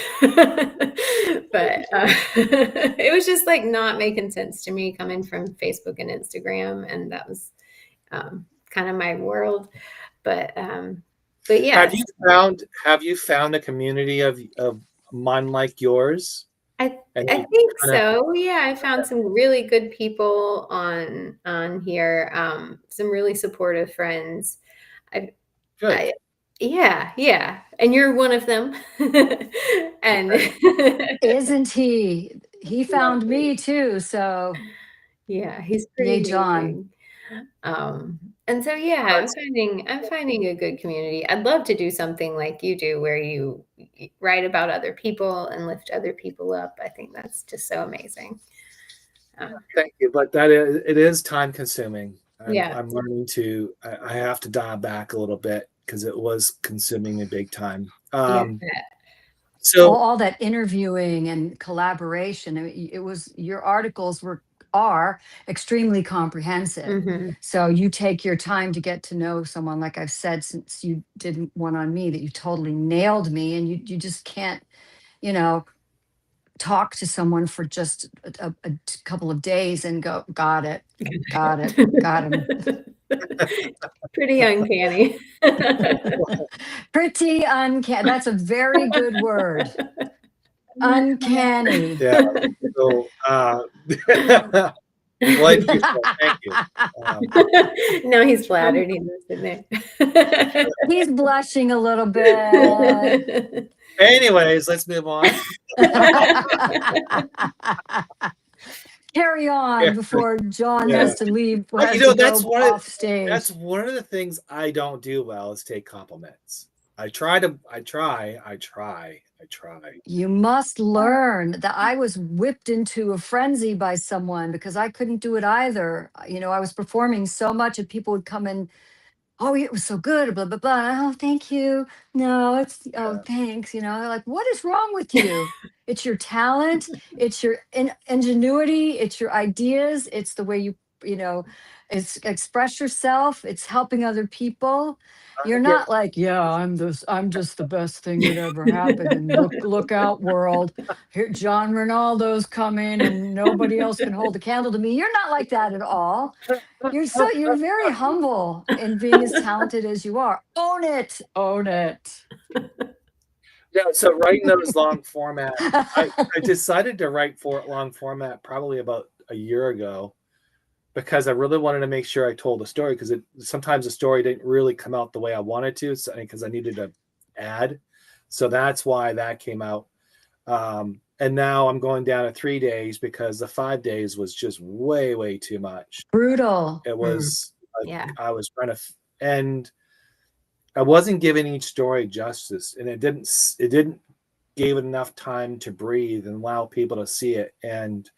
But it was just like not making sense to me coming from Facebook and Instagram. And that was kind of my world. But yeah, Have you found a community of mine like yours? I And I you think kind of so. Yeah, I found some really good people on here. Some really supportive friends. I good. I yeah, and you're one of them. And Isn't he? He found lovely. me too. So, Yeah, he's pretty yay, John. amazing. And so yeah, I'm finding a good community. I'd love to do something like you do where you write about other people and lift other people up. I think that's just so amazing. Thank you, but it is time consuming. Yeah. I'm learning to. I have to dial back a little bit because it was consuming me big time. Yeah. So all that interviewing and collaboration. I mean, it was your articles are extremely comprehensive. Mm-hmm. So you take your time to get to know someone. Like I've said, since you did one on me, that you totally nailed me, and you just can't, you know, talk to someone for just a couple of days and go, got it, got him. Pretty uncanny. Pretty uncanny. That's a very good word. Uncanny. yeah, so like you said, thank you. No, he's flattered. He knows in there. He's blushing a little bit. Anyways, let's move on. Carry on before John Yeah. has to leave. But, Has you know, to that's go one off of stage. that's one of the things I don't do well is take compliments. I try. You must learn that I was whipped into a frenzy by someone because I couldn't do it either. You know, I was performing so much and people would come and, oh, it was so good, blah, blah, blah. Oh, thank you. No, it's, oh, thanks. You know, like, what is wrong with you? It's your talent. It's your ingenuity. It's your ideas. It's the way you know, it's express yourself. It's helping other people. You're not like, yeah, I'm just the best thing that ever happened. And look out, world. Here, John Rinaldo's coming and nobody else can hold a candle to me. You're not like that at all. You're very humble in being as talented as you are. Own it. Own it. Yeah, so writing those long format, I decided to write long format probably about a year ago because I really wanted to make sure I told a story because sometimes the story didn't really come out the way I wanted to, because I needed to add. So that's why that came out. And now I'm going down to 3 days because the 5 days was just way, way too much. Brutal. It was, Yeah. I was trying to, and I wasn't giving each story justice, and it didn't give it enough time to breathe and allow people to see it. And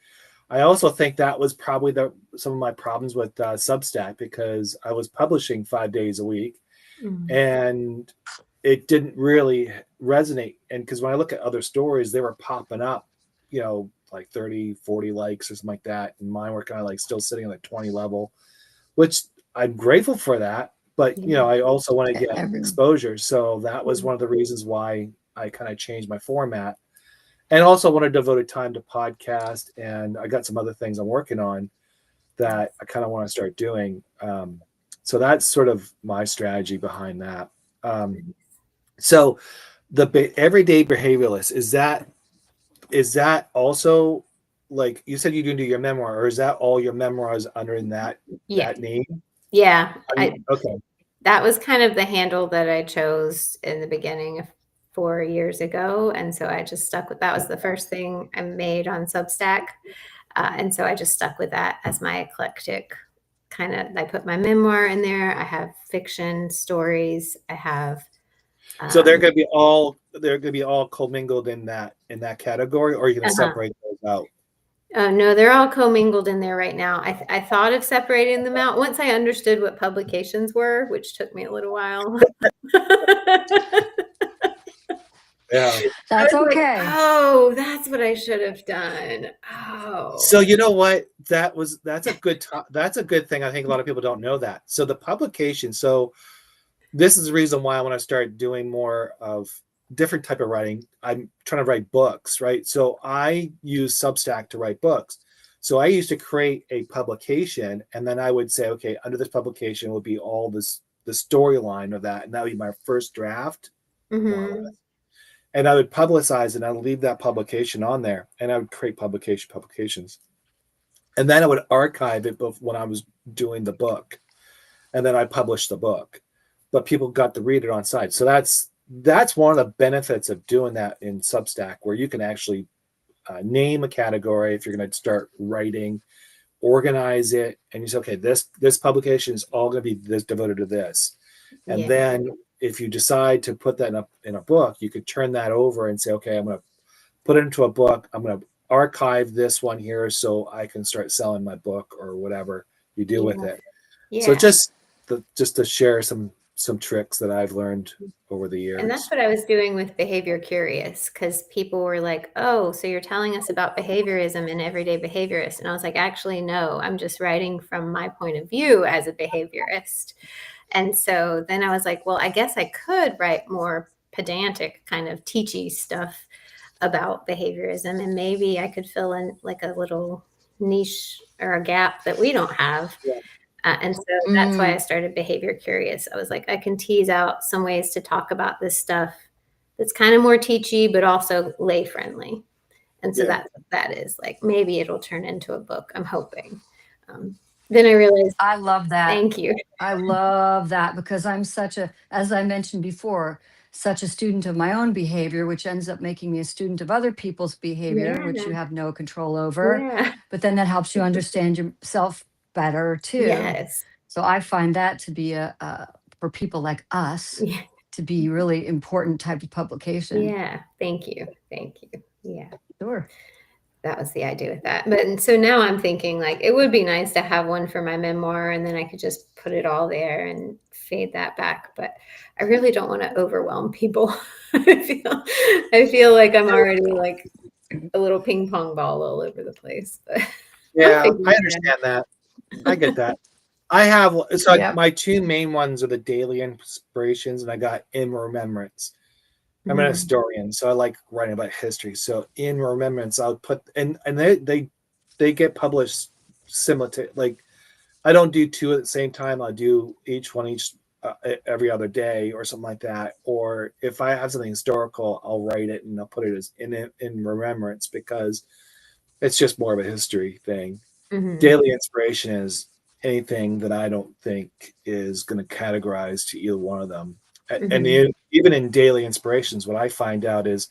I also think that was probably some of my problems with Substack, because I was publishing 5 days a week and it didn't really resonate. And because when I look at other stories, they were popping up, you know, like 30, 40 likes or something like that. And mine were kind of like still sitting on the 20 level, which I'm grateful for that. But, you know, I also want to get exposure. So that was one of the reasons why I kind of changed my format. And also want to devote time to podcast. And I got some other things I'm working on that I kind of want to start doing. So that's sort of my strategy behind that. So the everyday behavioralist, is that also, like you said, you do your memoir, or is that all your memoirs under that name? Yeah. Okay. That was kind of the handle that I chose in the beginning 4 years ago. And so I just stuck with that. Was the first thing I made on Substack. And so I just stuck with that as my eclectic kind of, I put my memoir in there. I have fiction stories. I have. So they're going to be all commingled in that category, or are you going to separate those out? No, they're all commingled in there right now. I thought of separating them out once I understood what publications were, which took me a little while. Yeah, that's okay. Like, oh, that's what I should have done. Oh, so you know what? That's a good thing. I think a lot of people don't know that. So the publication. So this is the reason why I want to start doing more of different type of writing. I'm trying to write books, right? So I use Substack to write books. So I used to create a publication, and then I would say, okay, under this publication will be all the storyline of that, and that would be my first draft. And I would publicize it, and I would leave that publication on there, and I would create publications. And then I would archive it when I was doing the book. And then I published the book. But people got to read it on site. So that's one of the benefits of doing that in Substack, where you can actually name a category if you're going to start writing, organize it, and you say, okay, this publication is all going to be this devoted to this. And then if you decide to put that in a book, you could turn that over and say, okay, I'm going to put it into a book. I'm going to archive this one here so I can start selling my book or whatever you do with it. Yeah. So just to share some tricks that I've learned over the years. And that's what I was doing with Behavior Curious, because people were like, oh, so you're telling us about behaviorism and everyday behaviorists. And I was like, actually, no, I'm just writing from my point of view as a behaviorist. And so then I was like, well, I guess I could write more pedantic kind of teachy stuff about behaviorism, and maybe I could fill in like a little niche or a gap that we don't have. Yeah. And so that's why I started Behavior Curious. I was like, I can tease out some ways to talk about this stuff that's kind of more teachy, but also lay friendly. And so that's what that is. Like, maybe it'll turn into a book, I'm hoping. Then I realized, I love that. thank you. I love that, because I'm such a, as I mentioned before, such a student of my own behavior, which ends up making me a student of other people's behavior, which you have no control over. Yeah. But then that helps you understand yourself better too. Yes. So I find that to be for people like us, to be really important type of publication. Yeah. Thank you. Thank you. Yeah. Sure. That was the idea with that. But so now I'm thinking, like, it would be nice to have one for my memoir, and then I could just put it all there and fade that back. But I really don't want to overwhelm people. I feel like I'm already like a little ping pong ball all over the place. But yeah, I understand that. I get that. I have, so my two main ones are the daily inspirations, and I got in remembrance. I'm an historian, so I like writing about history. So in remembrance, I'll put, and they get published simultaneously. Like, I don't do two at the same time. I'll do each every other day or something like that. Or if I have something historical, I'll write it and I'll put it as in remembrance, because it's just more of a history thing. Daily inspiration is anything that I don't think is going to categorize to either one of them. And even in daily inspirations, what I find out is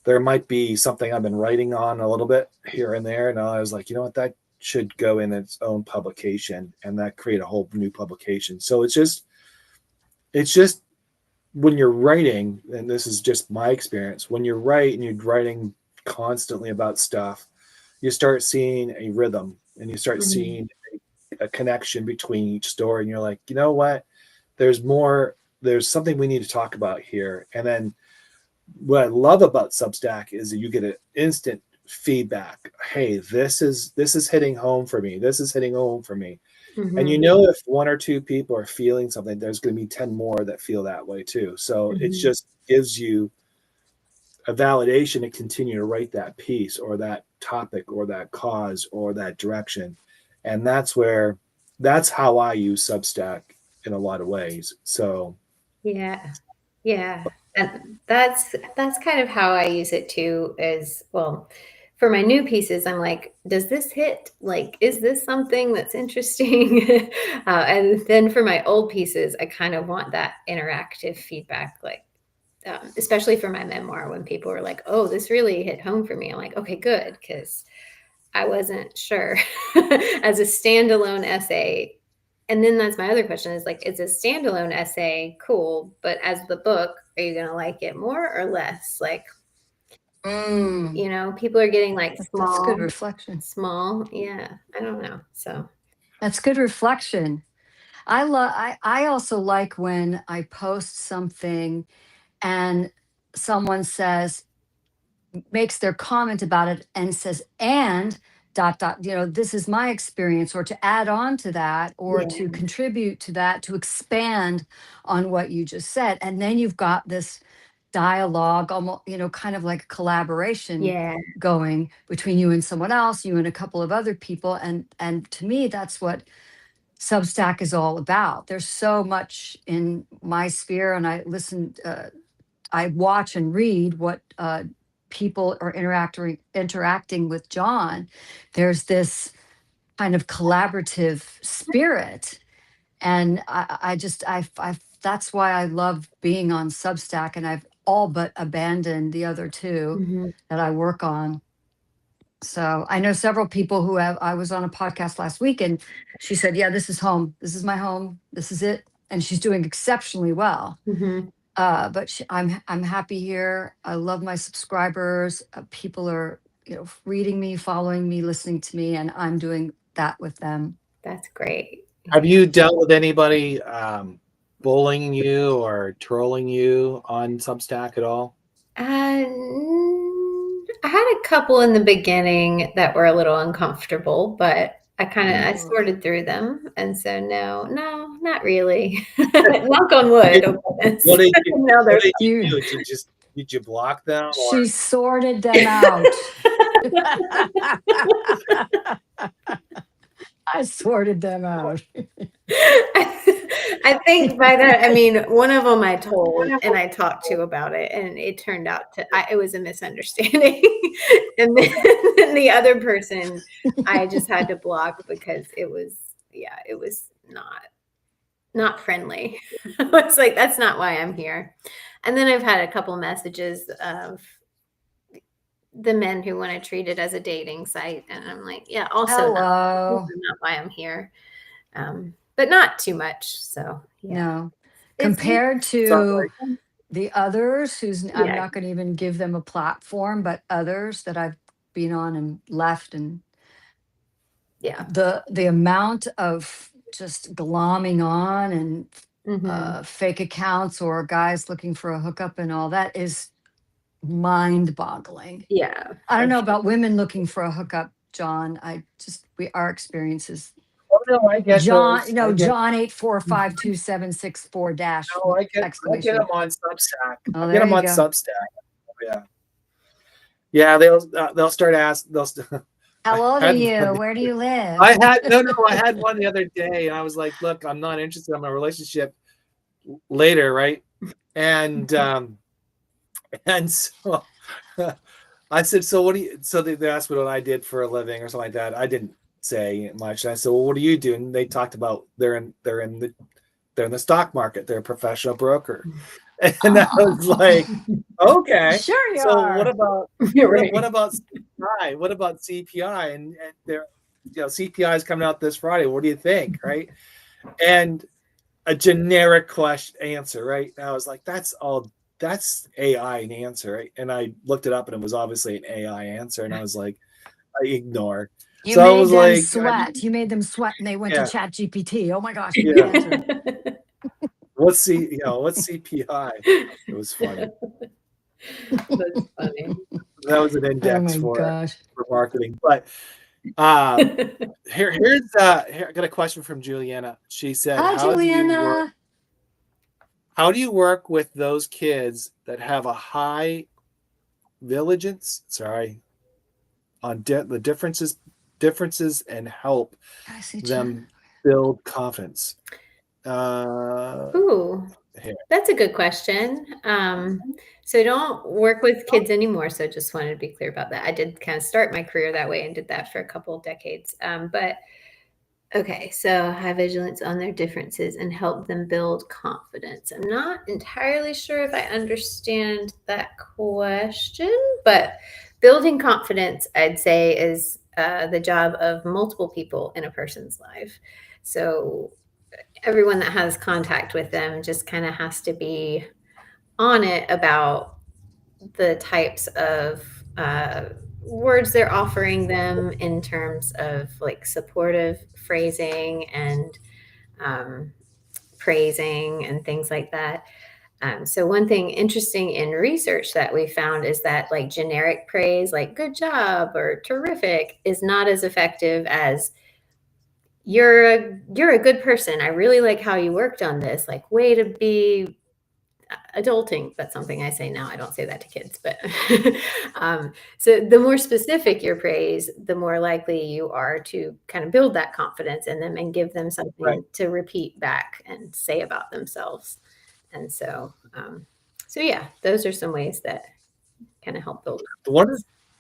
there might be something I've been writing on a little bit here and there, and I was like, you know what, that should go in its own publication, and that create a whole new publication. So it's just when you're writing, and this is just my experience, when you write and you're writing constantly about stuff, you start seeing a rhythm, and you start seeing a connection between each story, and you're like, you know what, there's something we need to talk about here. And then what I love about Substack is that you get an instant feedback. Hey, this is hitting home for me. This is hitting home for me. And you know, if one or two people are feeling something, there's going to be 10 more that feel that way too. So it just gives you a validation to continue to write that piece or that topic or that cause or that direction. And that's how I use Substack in a lot of ways. So yeah, and that's kind of how I use it too. As well, for my new pieces, I'm like, does this hit? Like, is this something that's interesting? And then for my old pieces, I kind of want that interactive feedback, like, especially for my memoir, when people were like, oh, this really hit home for me. I'm like, okay, good, because I wasn't sure. As a standalone essay. And then that's my other question, is like, it's a standalone essay, cool, but as the book, are you going to like it more or less? Like, you know, people are getting like small. That's good reflection. Small. Yeah. I don't know. So that's good reflection. I also like when I post something and someone makes their comment about it and says, and ... this is my experience, or to add on to that, or to contribute to that, to expand on what you just said. And then you've got this dialogue, almost, kind of like a collaboration going between you and someone else, you and a couple of other people. And to me, that's what Substack is all about. There's so much in my sphere, and I watch and read what people are interacting with John. There's this kind of collaborative spirit, and I that's why I love being on Substack, and I've all but abandoned the other two that I work on. So I know several people who I was on a podcast last week, and she said, yeah, this is home. This is my home. This is it. And she's doing exceptionally well. But I'm happy here. I love my subscribers. People are reading me, following me, listening to me, and I'm doing that with them. That's great. Have you dealt with anybody bullying you or trolling you on Substack at all? I had a couple in the beginning that were a little uncomfortable, but I sorted through them, and so no, not really. Knock on wood. Oh goodness. What did you, No, what did you You- do? Did you block them? Or? She sorted them out. I sorted them out. I think by that, I mean, one of them I told and I talked to about it, and it turned out it was a misunderstanding. And then the other person I just had to block because it was not friendly. I was like, that's not why I'm here. And then I've had a couple messages of the men who want to treat it as a dating site. And I'm like, yeah, also not why I'm here. But not too much. So yeah. No, compared to the others I'm not going to even give them a platform, but others that I've been on and left, and the amount of just glomming on and fake accounts or guys looking for a hookup and all that is mind-boggling. Yeah. I don't know about women looking for a hookup, John. Our experiences. Oh, no, I get John, those. John 8452764 dash. No, I get them on Substack. Oh, I get them on Substack. Yeah. They'll start asking. How old are you? Where do you live? I had one the other day, and I was like, "Look, I'm not interested in my relationship later, right?" And so I said, "So what do you?" So they asked me what I did for a living or something like that. I didn't say much. And I said, "Well, what do you do?" And they talked about they're in the stock market. They're a professional broker. And I was like, okay. Sure you so are. What about CPI? What about CPI? And they're CPI is coming out this Friday. What do you think? Right. And a generic answer, right? And I was like, that's AI an answer, right? And I looked it up and it was obviously an AI answer. And I was like, I ignored. You made them sweat. You made them sweat, and they went to ChatGPT. Oh my gosh! What's CPI? It was funny. That's funny. That was an index for marketing. But here I got a question from Juliana. She said, "Hi, Juliana. How do you work with those kids that have a high vigilance? On the differences and help them build confidence?" Ooh, that's a good question. So I don't work with kids anymore. So just wanted to be clear about that. I did kind of start my career that way and did that for a couple of decades. But okay, so high vigilance on their differences and help them build confidence. I'm not entirely sure if I understand that question, but building confidence, I'd say, is the job of multiple people in a person's life. So everyone that has contact with them just kind of has to be on it about the types of words they're offering them in terms of like supportive phrasing and praising and things like that. So one thing interesting in research that we found is that like generic praise, like good job or terrific, is not as effective as you're a good person. I really like how you worked on this. Like, way to be adulting. That's something I say now. I don't say that to kids, but so the more specific your praise, the more likely you are to kind of build that confidence in them and give them something to repeat back and say about themselves. And so, yeah, those are some ways that kind of help build.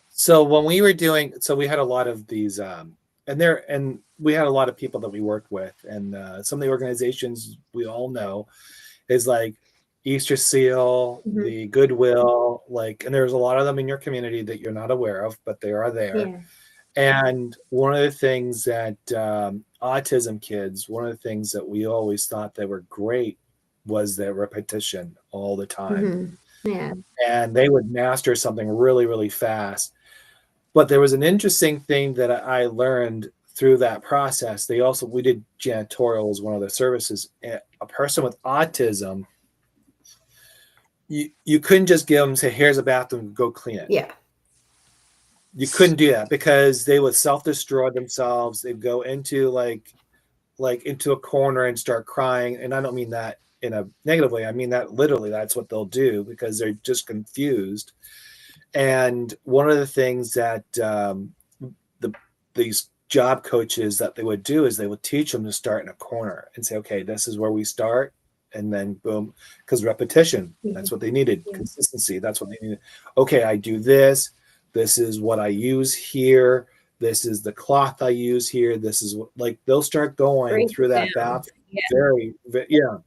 So when we were doing, we had a lot of these, and we had a lot of people that we worked with, and some of the organizations we all know is like Easter Seal, the Goodwill, and there's a lot of them in your community that you're not aware of, but they are there. Yeah. And one of the things that autism kids, one of the things that we always thought that were great was their repetition all the time. Yeah. And they would master something really, really fast. But there was an interesting thing that I learned through that process. We did janitorial as one of the services. A person with autism, you couldn't just give them, say, here's a bathroom, go clean it. Yeah. You couldn't do that because they would self-destroy themselves. They'd go into like into a corner and start crying. And I don't mean that in a negative way. I mean that literally. That's what they'll do because they're just confused. And one of the things that these job coaches that they would do is they would teach them to start in a corner and say, okay, this is where we start. And then boom, because repetition, that's what they needed. Yeah. Consistency, that's what they needed. Okay, I do this. This is what I use here. This is the cloth I use here. This is what, like, they'll start going through that bathroom. Yeah.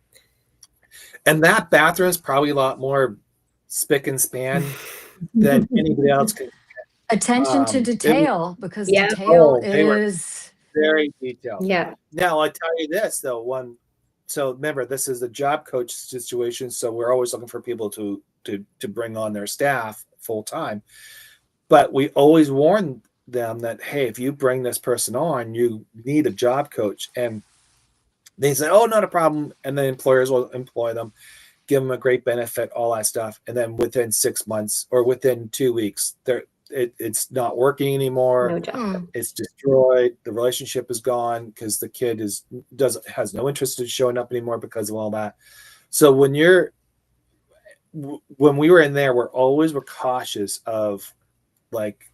And that bathroom is probably a lot more spick and span than anybody else can. Attention to detail, because Yeah. detail they were is very detailed. Yeah. Now I tell you this though, so remember, this is a job coach situation, so we're always looking for people to bring on their staff full time. But we always warn them that, hey, if you bring this person on, you need a job coach. And they say, oh, not a problem. And then employers will employ them, give them a great benefit, all that stuff. And then within 6 months or within 2 weeks, it's not working anymore. No job. It's destroyed. The relationship is gone because the kid has no interest in showing up anymore because of all that. So when we were in there, we're cautious of, like,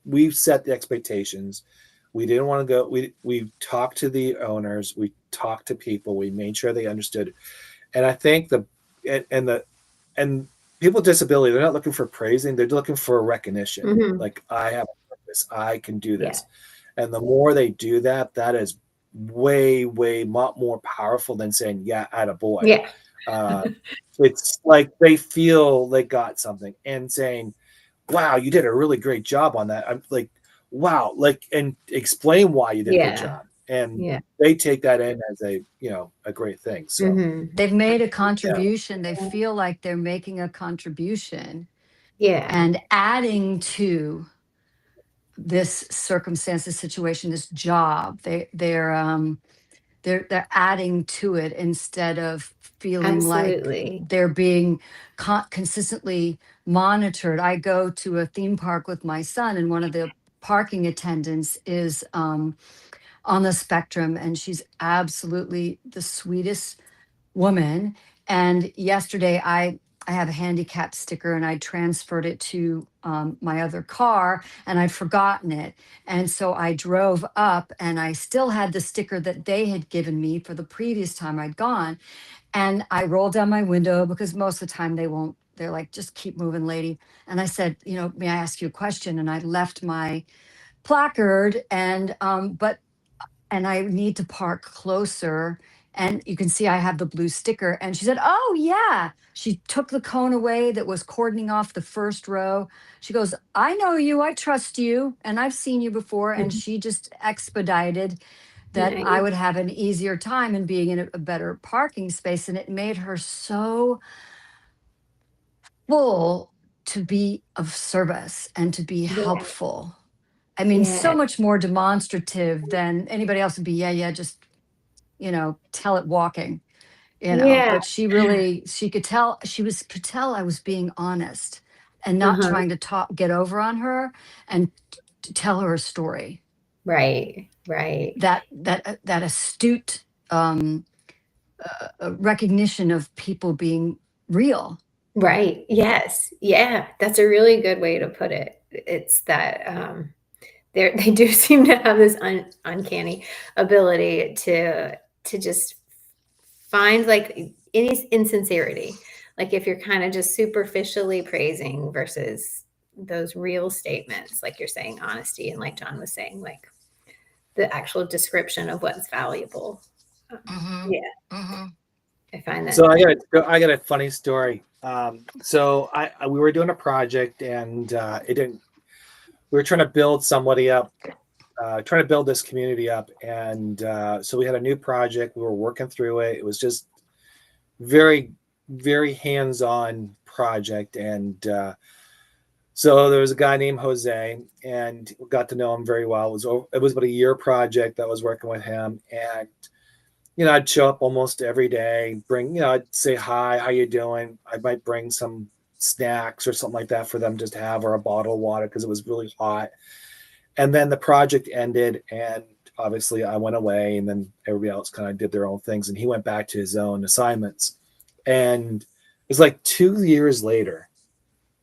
we set the expectations. We didn't want to go. We talked to the owners. We talked to people. We made sure they understood. And I think and people with disability, they're not looking for praising. They're looking for recognition. Mm-hmm. Like, I have a purpose. I can do this. Yeah. And the more they do that, that is way, way more powerful than saying, yeah, attaboy. Yeah. It's like they feel they got something, and saying, wow, you did a really great job on that. I'm like, wow, like, and explain why you did a good job. And they take that in as a great thing. So they've made a contribution. They feel like they're making a contribution. Yeah. And adding to this circumstance, this situation, this job. They're adding to it instead of feeling like they're being consistently monitored. I go to a theme park with my son, and one of the parking attendants is on the spectrum, and she's absolutely the sweetest woman. And yesterday I have a handicap sticker, and I transferred it to my other car, and I'd forgotten it. And so I drove up, and I still had the sticker that they had given me for the previous time I'd gone. And I rolled down my window, because most of the time they're like, just keep moving, lady. And I said, may I ask you a question? And I left my placard, and I need to park closer. And you can see I have the blue sticker. And she said, oh, yeah. She took the cone away that was cordoning off the first row. She goes, I know you. I trust you. And I've seen you before. And she just expedited that I would have an easier time in being in a better parking space. And it made her so full to be of service and to be helpful. I mean, so much more demonstrative than anybody else would be. Just, tell it walking, but she could tell, could tell I was being honest and not trying to get over on her, and to tell her a story. Right. That astute recognition of people being real. Right. Yes. Yeah. That's a really good way to put it. It's that, they do seem to have this uncanny ability to just find, like, any insincerity. Like, if you're kind of just superficially praising versus those real statements, like you're saying, honesty, and like John was saying, like the actual description of what's valuable. I find that. So I got a funny story. So we were doing a project, and it didn't. We were trying to build somebody up, trying to build this community up. And so we had a new project. We were working through it. It was just very, very hands-on project. And So there was a guy named Jose, and got to know him very well. It was about a year project that I was working with him, and I'd show up almost every day, I'd say hi, how you doing? I might bring some snacks or something like that for them just to have, or a bottle of water because it was really hot. And then the project ended, and obviously I went away, and then everybody else kind of did their own things, and he went back to his own assignments. And it was like 2 years later,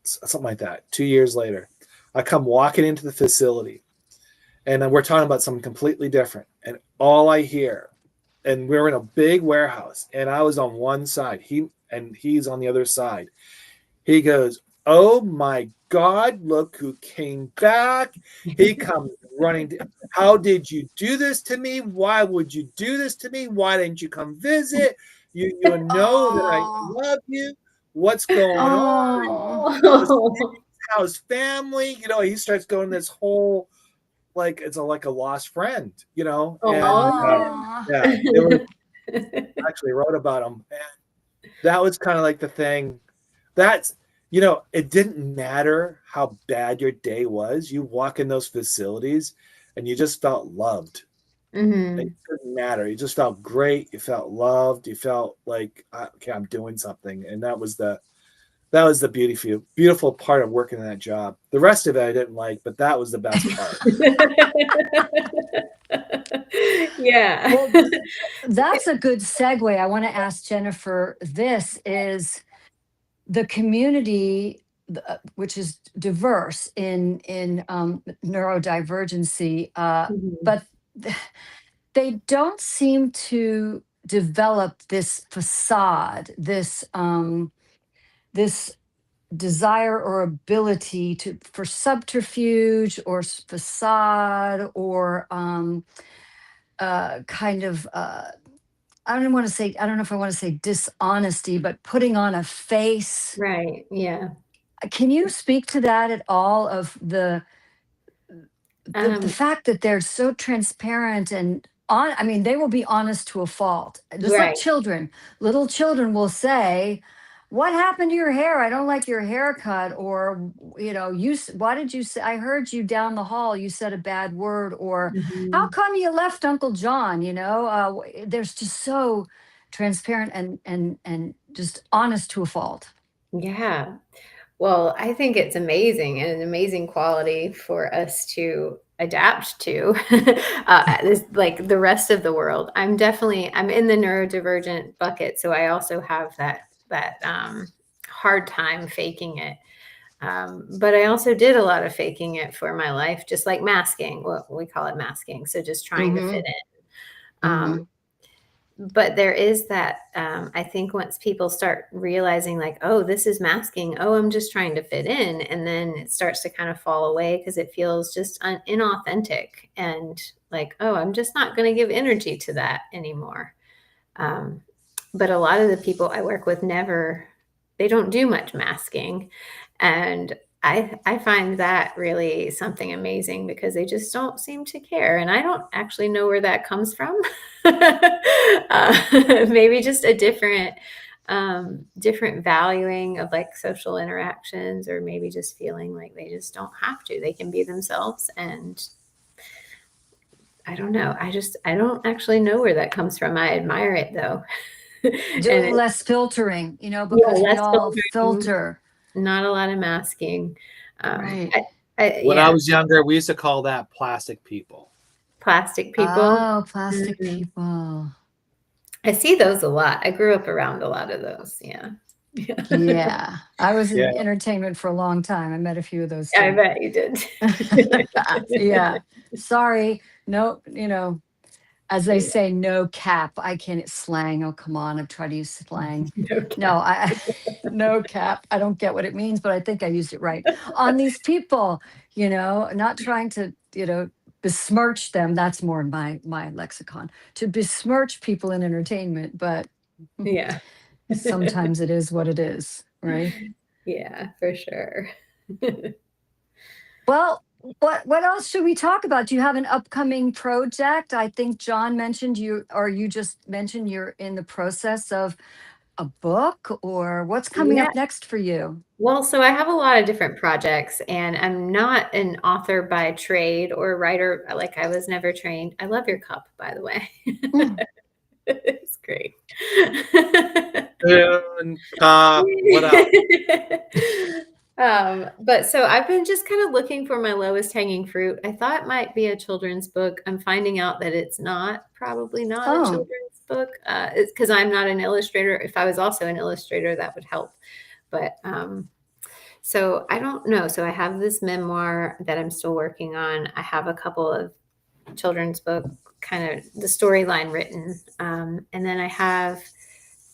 something like that. 2 years later, I come walking into the facility, and we're talking about something completely different. And all I hear, and we're in a big warehouse, and I was on one side, he's on the other side. He goes, "Oh my God, look who came back." He comes running. "How did you do this to me? Why would you do this to me? Why didn't you come visit? You know that I Oh, love you. What's going on? oh, Oh, How's family?" He starts going this whole, like it's like a lost friend, and oh. yeah, they were actually wrote about him, and that was kind of like the thing. That's it didn't matter how bad your day was. You walk in those facilities, and you just felt loved. It hmm didn't matter. You just felt great. You felt loved. You felt like, okay, I'm doing something, and that was the beautiful part of working in that job. The rest of it I didn't like, but that was the best part. Yeah. Well, that's a good segue. I want to ask Jennifer, this is the community, which is diverse in neurodivergency, Mhm. but they don't seem to develop this facade, this desire or ability to for subterfuge or facade or kind of I don't want to say, I don't know if I want to say dishonesty, but putting on a face. Right. Yeah. Can you speak to that at all, of the Um, fact that they're so transparent and on, I mean, they will be honest to a fault. Just like right. children, little children will say, "What happened to your hair? I don't like your haircut." Or, why did you say, "I heard you down the hall, you said a bad word." Or, "How Mhm. come you left Uncle John?" There's just so transparent and just honest to a fault. Yeah. Well, I think it's amazing and an amazing quality for us to adapt to like the rest of the world. I'm in the neurodivergent bucket, so I also have that hard time faking it. But I also did a lot of faking it for my life, just like masking. What we call it, masking. So just trying to fit Mm-hmm. in. Mm-hmm. But there is that, I think once people start realizing, like, oh, this is masking, oh, I'm just trying to fit in, and then it starts to kind of fall away because it feels just inauthentic, and like, oh, I'm just not going to give energy to that anymore. um, but a lot of the people I work with they don't do much masking, and I find that really something amazing because they just don't seem to care. And I don't actually know where that comes from. Maybe just a different valuing of like social interactions, or maybe just feeling like they just don't have to. They can be themselves. And I don't know. I don't actually know where that comes from. I admire it though. Do And less filtering, yeah, because we less all filtering, filter. not a lot of masking. Um, Right. I, When I yeah, was younger, we used to call that plastic people. plastic people. Oh, plastic Mhm. people. I see those a lot. I grew up around a lot of those. Yeah. Yeah. Yeah. I was Yeah. in entertainment for a long time. I met a few of those I too. bet you did. Yeah. Sorry. No, as they Yeah. say, no cap. I can't slang. Oh, come on. I've tried to use slang. Okay. No, I no cap. I don't get what it means, but I think I used it right. On these people, not trying to, besmirch them. That's more in my lexicon. To besmirch people in entertainment, but Yeah. sometimes it is what it is, right? Yeah, for sure. Well, what else should we talk about? Do you have an upcoming project? I think John mentioned you, or you just mentioned you're in the process of a book, or what's coming Yeah. up next for you? Well, so I have a lot of different projects, and I'm not an author by trade or a writer. Like, I was never trained. I love your cup, by the way. Mm. It's great. And, what else? But so I've been just kind of looking for my lowest hanging fruit. I thought it might be a children's book. I'm finding out that it's not, probably not a Oh, children's book. It's because I'm not an illustrator. If I was also an illustrator, that would help. But so I don't know. So I have this memoir that I'm still working on. I have a couple of children's book, kind of the storyline written. And then I have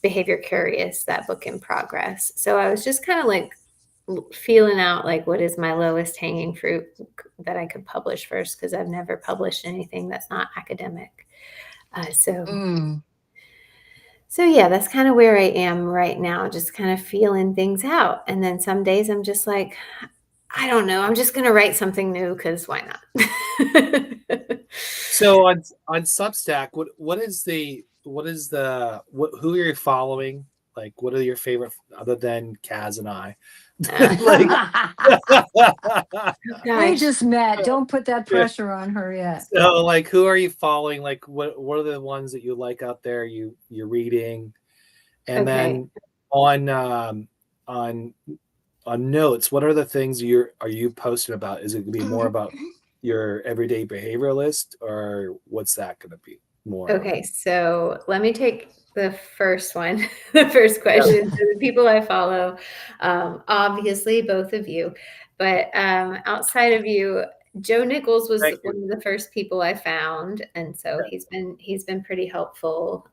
Behavior Curious, that book in progress. So I was just kind of like feeling out like what is my lowest hanging fruit that I could publish first, because I've never published anything that's not academic. mm. So yeah, that's kind of where I am right now, just kind of feeling things out. And then some days I'm just like, I don't know, I'm just going to write something new because why not? So on Substack, who are you following? Like, what are your favorite other than Kaz and I? Like, We Gosh. just met. Don't put that pressure on her yet. so like, who are you following? Like, what are the ones that you like out there? You're reading, and Okay. then on notes, what are the things are you posting about? Is it gonna be more about your everyday behavioralist, or what's that gonna be more? Okay, so let me take the first one, the first question. So the people I follow, obviously both of you, but outside of you, Joe Nichols was Thank you. one of the first people I found, and so he's been pretty helpful,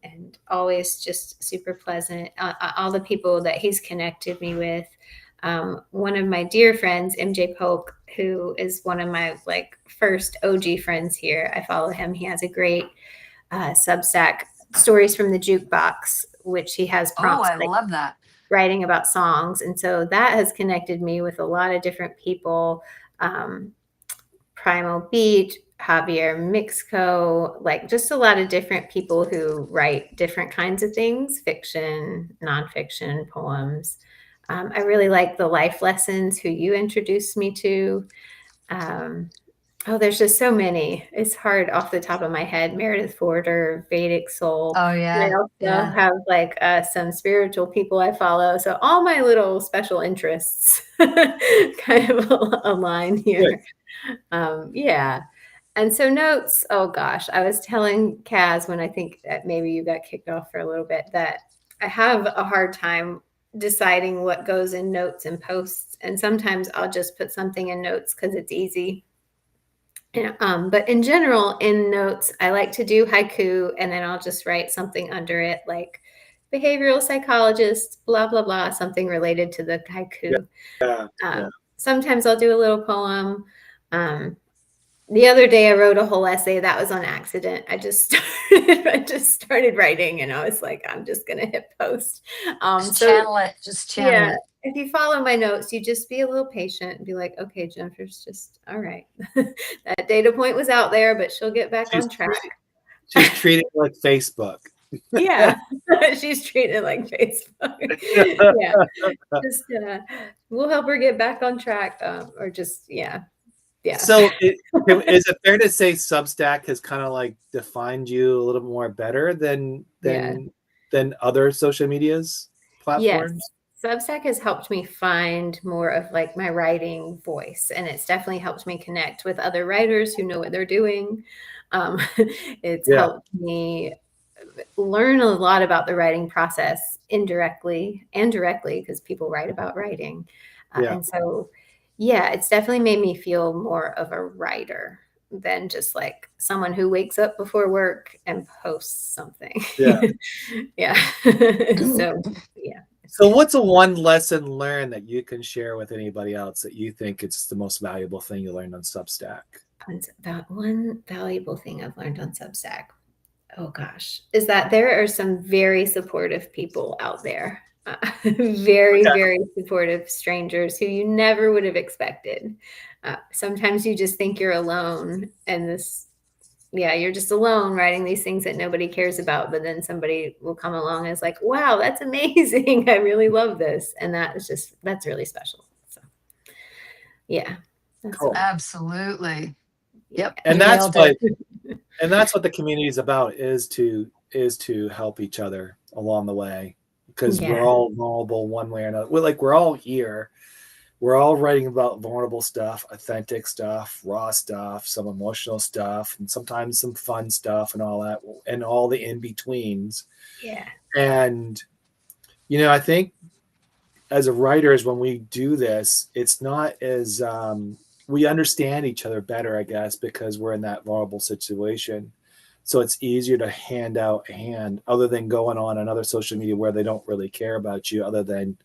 and always just super pleasant. All the people that he's connected me with. One of my dear friends, MJ Polk, who is one of my like first OG friends here. I follow him. He has a great Substack, Stories from the Jukebox, which he has prompts I love that. writing about songs. And so that has connected me with a lot of different people. Primal Beat, Javier Mixco, like just a lot of different people who write different kinds of things, fiction, nonfiction, poems. I really like the Life Lessons, who you introduced me to. There's just so many. It's hard off the top of my head. Meredith Forder, Vedic Soul. Oh, And yeah. I also Yeah. have like some spiritual people I follow. So all my little special interests kind of align here. Yeah. And so notes, oh gosh, I was telling Kaz when I think that maybe you got kicked off for a little bit that I have a hard time deciding what goes in notes and posts. And sometimes I'll just put something in notes because it's easy. But in general, in notes, I like to do haiku, and then I'll just write something under it, like behavioral psychologist, blah, blah, blah, something related to the haiku. Yeah. Sometimes I'll do a little poem. The other day I wrote a whole essay that was on accident. I just started writing, and I was like, I'm just going to hit post. Just channel it. Just channel Yeah. it. If you follow my notes, you just be a little patient and be like, okay, Jennifer's just all right. That data point was out there, but she'll get back on track. She's treating it like Facebook. Yeah, she's treated like Facebook. Yeah, just we'll help her get back on track, or just yeah. So is it fair to say Substack has kind of like defined you a little more better than other social medias platforms? Yes. Substack has helped me find more of like my writing voice, and it's definitely helped me connect with other writers who know what they're doing. It's helped me learn a lot about the writing process indirectly and directly, because people write about writing. And so, it's definitely made me feel more of a writer than just like someone who wakes up before work and posts something. Yeah. So what's a one lesson learned that you can share with anybody else that you think it's the most valuable thing you learned on Substack? That one valuable thing I've learned on Substack, oh gosh, is that there are some very supportive people out there. Very supportive strangers who you never would have expected. Sometimes you just think you're alone, and this yeah, you're just alone writing these things that nobody cares about, but then somebody will come along and is like, wow, that's amazing. I really love this. And that's really special. So yeah, that's Cool. Absolutely. Yep. And You that's nailed what it. and that's what the community is about, is to help each other along the way, because Yeah. we're all vulnerable one way or another. We're all here. We're all writing about vulnerable stuff, authentic stuff, raw stuff, some emotional stuff, and sometimes some fun stuff and all that, and all the in-betweens. Yeah. And I think as a writers, when we do this, it's not as we understand each other better, I guess, because we're in that vulnerable situation. So it's easier to hand out a hand, other than going on another social media where they don't really care about you, other than,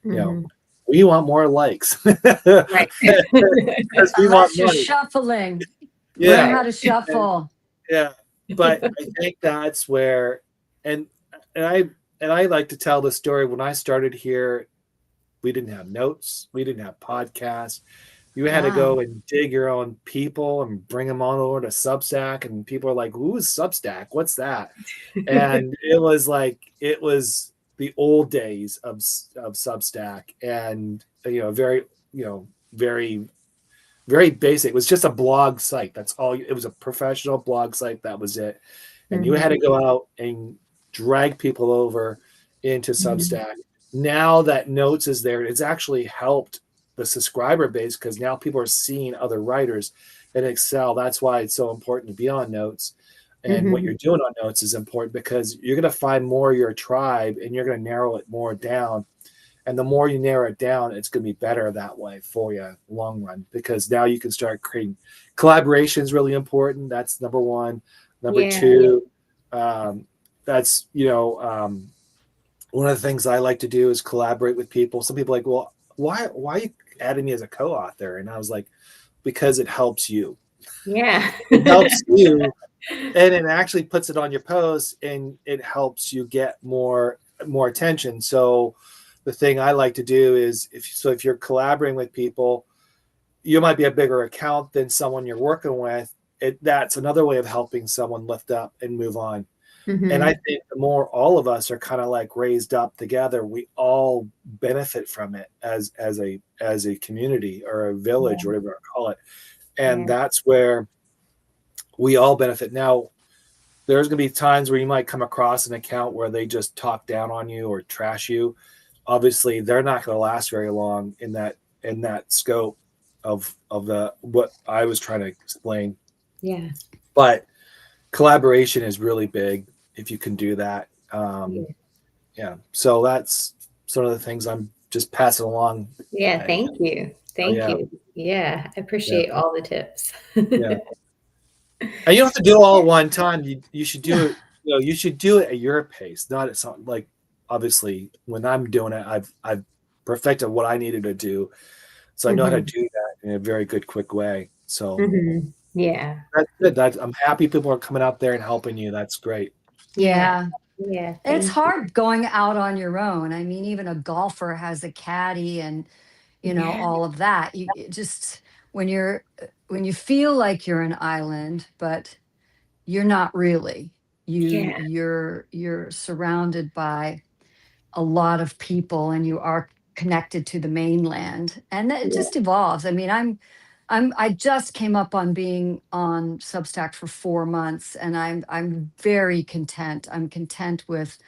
Mhm. we want more likes. Right. Because we want Unless you're money. shuffling. Yeah. Learn how to shuffle. Yeah. But I think that's where, and and I and I like to tell the story. When I started here, we didn't have notes, we didn't have podcasts. You had to Wow. go and dig your own people and bring them on over to Substack, and people are like, "Who's Substack? What's that?" And it was the old days of Substack, and very very very basic. It was just a blog site. That's all. It was a professional blog site. That was it. And you had to go out and drag people over into Substack. Now that Notes is there, it's actually helped the subscriber base, because now people are seeing other writers in Excel. That's why it's so important to be on Notes. And what you're doing on Notes is important, because you're going to find more of your tribe, and you're going to narrow it more down. And the more you narrow it down, it's going to be better that way for you long run, because now you can start creating collaboration. Is really important. That's number one. Number two, that's one of the things I like to do is collaborate with people. Some people are like, well, why are you adding me as a co-author? And I was like, because it helps you. Yeah. It helps you, and it actually puts it on your post, and it helps you get more attention. So the thing I like to do is, if you're collaborating with people, you might be a bigger account than someone you're working with. That's another way of helping someone lift up and move on. And I think the more all of us are kind of like raised up together, we all benefit from it as a community or a village, or whatever I call it. And that's where we all benefit. Now, there's going to be times where you might come across an account where they just talk down on you or trash you. Obviously, they're not going to last very long in that scope of what I was trying to explain. Yeah. But collaboration is really big if you can do that. So that's some of the things I'm just passing along. Yeah. Thank you. Thank you. Yeah. I appreciate all the tips. Yeah. And you don't have to do it all at one time. You should do it. You should do it at your pace, not at something like. Obviously, when I'm doing it, I've perfected what I needed to do, so I know how to do that in a very good, quick way. So yeah, that's good. I'm happy people are coming out there and helping you. That's great. Yeah. Yeah. It's hard going out on your own. I mean, even a golfer has a caddy and, all of that. Just when you feel like you're an island, but you're not really. You're surrounded by a lot of people, and you are connected to the mainland, and it just evolves. I mean, I just came up on being on Substack for 4 months, and I'm very content. I'm content with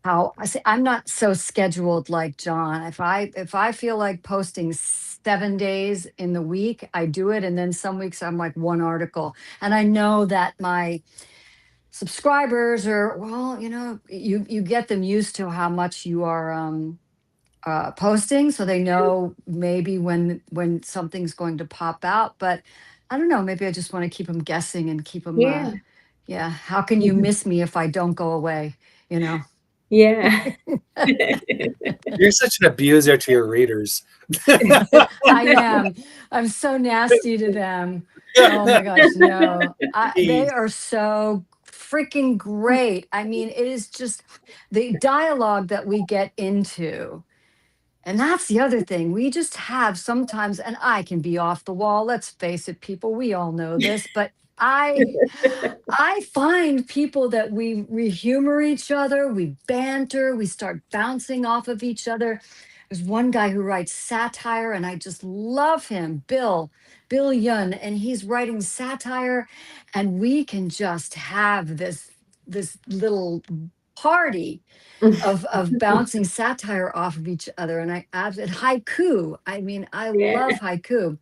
how I say. I'm not so scheduled like John. If I feel like posting 7 days in the week, I do it, and then some weeks I'm like one article, and I know that my subscribers are, well, you get them used to how much you are posting, so they know maybe when something's going to pop out. But I don't know, maybe I just want to keep them guessing and keep them yeah, how can you miss me if I don't go away, Yeah. You're such an abuser to your readers. I am. I'm so nasty to them. Oh my gosh, no. They are so freaking great. I mean, it is just the dialogue that we get into. And that's the other thing. We just have sometimes, and I can be off the wall. Let's face it, people, we all know this, but I find people that we humor each other, we banter, we start bouncing off of each other. There's one guy who writes satire, and I just love him, Bill Yun, and he's writing satire, and we can just have this little party of bouncing satire off of each other. And and haiku. I mean, I Yeah. love haiku.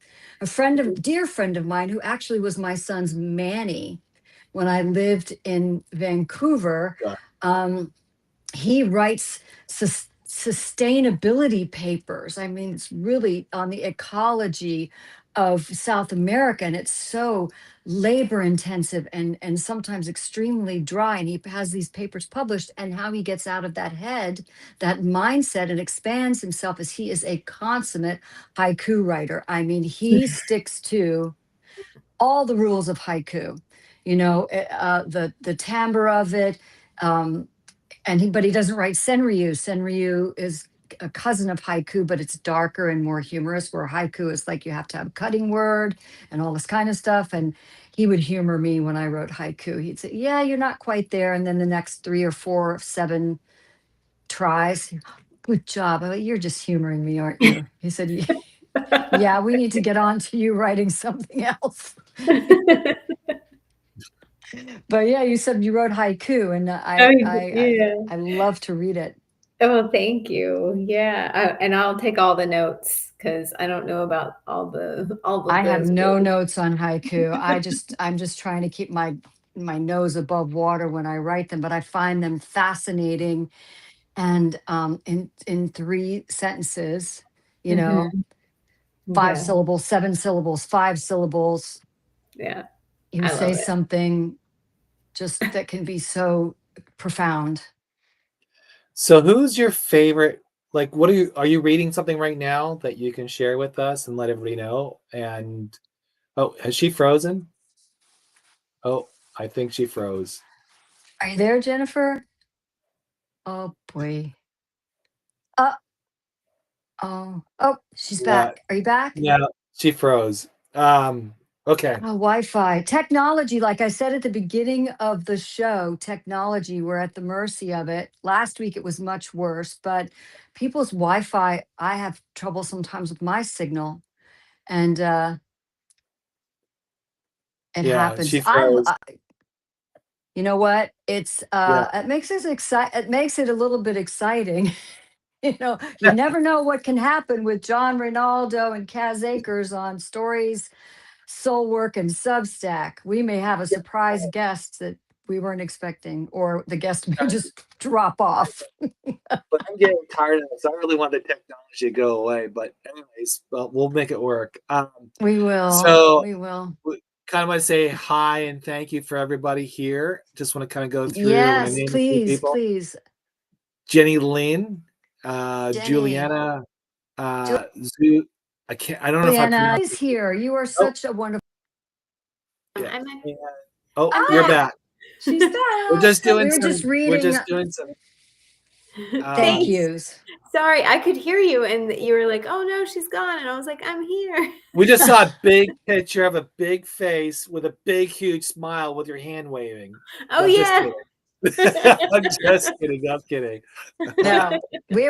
Dear friend of mine, who actually was my son's Manny when I lived in Vancouver. Yeah. He writes sustainability papers. I mean, it's really on the ecology of South America, and it's so labor intensive and sometimes extremely dry. And he has these papers published, and how he gets out of that mindset, and expands himself as he is a consummate haiku writer. I mean, he sticks to all the rules of haiku, the timbre of it. But he doesn't write senryu. Senryu is a cousin of haiku, but it's darker and more humorous, where haiku is like you have to have a cutting word and all this kind of stuff. And he would humor me when I wrote haiku. He'd say, yeah, you're not quite there. And then the next 3 or 4 or 7 tries, good job. I went, you're just humoring me, aren't you? He said, yeah, we need to get on to you writing something else. But yeah, you said you wrote haiku, and I love to read it. Oh, thank you. Yeah, and I'll take all the notes because I don't know about all the I have those no words. notes on haiku. I'm just trying to keep my nose above water when I write them, but I find them fascinating. And in 3 sentences, Mhm. 5 Yeah, syllables, 7 syllables, 5 syllables, yeah, you I say love it. something just that can be so profound. So who's your favorite? Like, are you reading something right now that you can share with us and let everybody know? And oh, has she frozen? Oh, I think she froze. Are you there, Jennifer? Oh boy. Uh oh, she's Yeah, back. Are you back? yeah, she froze. Okay. Oh, Wi-Fi technology. Like I said at the beginning of the show, technology, we're at the mercy of it. Last week it was much worse, but people's Wi-Fi, I have trouble sometimes with my signal, and it Yeah, happens. she froze. You know what? Yeah. It makes it makes it a little bit exciting. You never know what can happen with John Rinaldo and Kaz Akers on Stories, Soulwork, and Substack. We may have a surprise guest that we weren't expecting, or the guest may just drop off. But I'm getting tired of this. I really want the technology to go away. But anyways, well, we'll make it work. We will. So We will. we kind of want to say hi and thank you for everybody here. Just want to kind of go through when I Yes, name a few please, people. please. Jenny Lynn, Jenny. Juliana, I don't know if I Juliana pronounced is it. here. You are Oh, such a wonderful. yeah. I'm a- And- oh, I'm you're back. back. She's We're back. just doing we're Reading just doing some thank um Thanks. yous. Sorry, I could hear you, and you were like, "Oh no, she's gone," and I was like, "I'm here." we just saw a big picture of a big face with a big huge smile with your hand waving. Oh I'm just yeah. kidding. I'm just kidding. I'm kidding. No, we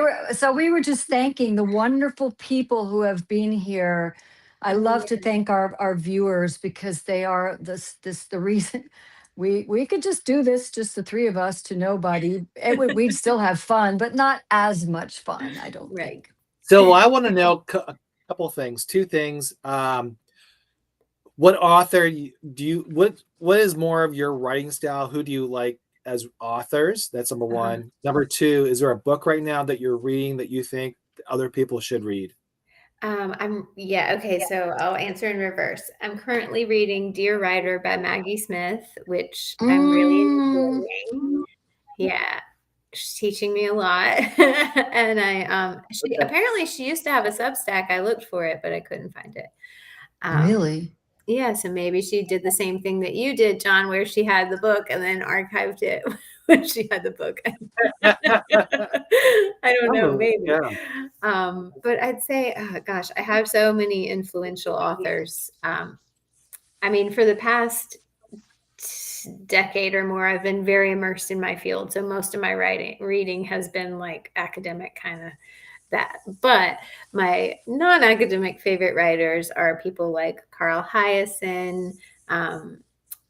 were just thanking the wonderful people who have been here. I Oh love to yeah. thank our viewers, because they are the reason we could just do this, just the 3 of us, to nobody. We'd still have fun, but not as much fun, I don't Right. think. So I want to know a couple things, 2 things. What author do you what is more of your writing style? Who do you like as authors? That's number Uh-huh. 1. Number 2, is there a book right now that you're reading that you think other people should read? Okay, so I'll answer in reverse. I'm currently reading Dear Writer by Maggie Smith, which I'm really Mm, enjoying. Yeah, she's teaching me a lot. And Okay. she used to have a Substack. I looked for it, but I couldn't find it. Um, really? yeah, so maybe she did the same thing that you did, John, where she had the book and then archived it when she had the book. I don't know, Oh, maybe. yeah. But I'd say, oh, gosh, I have so many influential authors. I mean, for the past decade or more, I've been very immersed in my field. So most of my reading has been like academic kind of that. But my non-academic favorite writers are people like Carl Hyacin,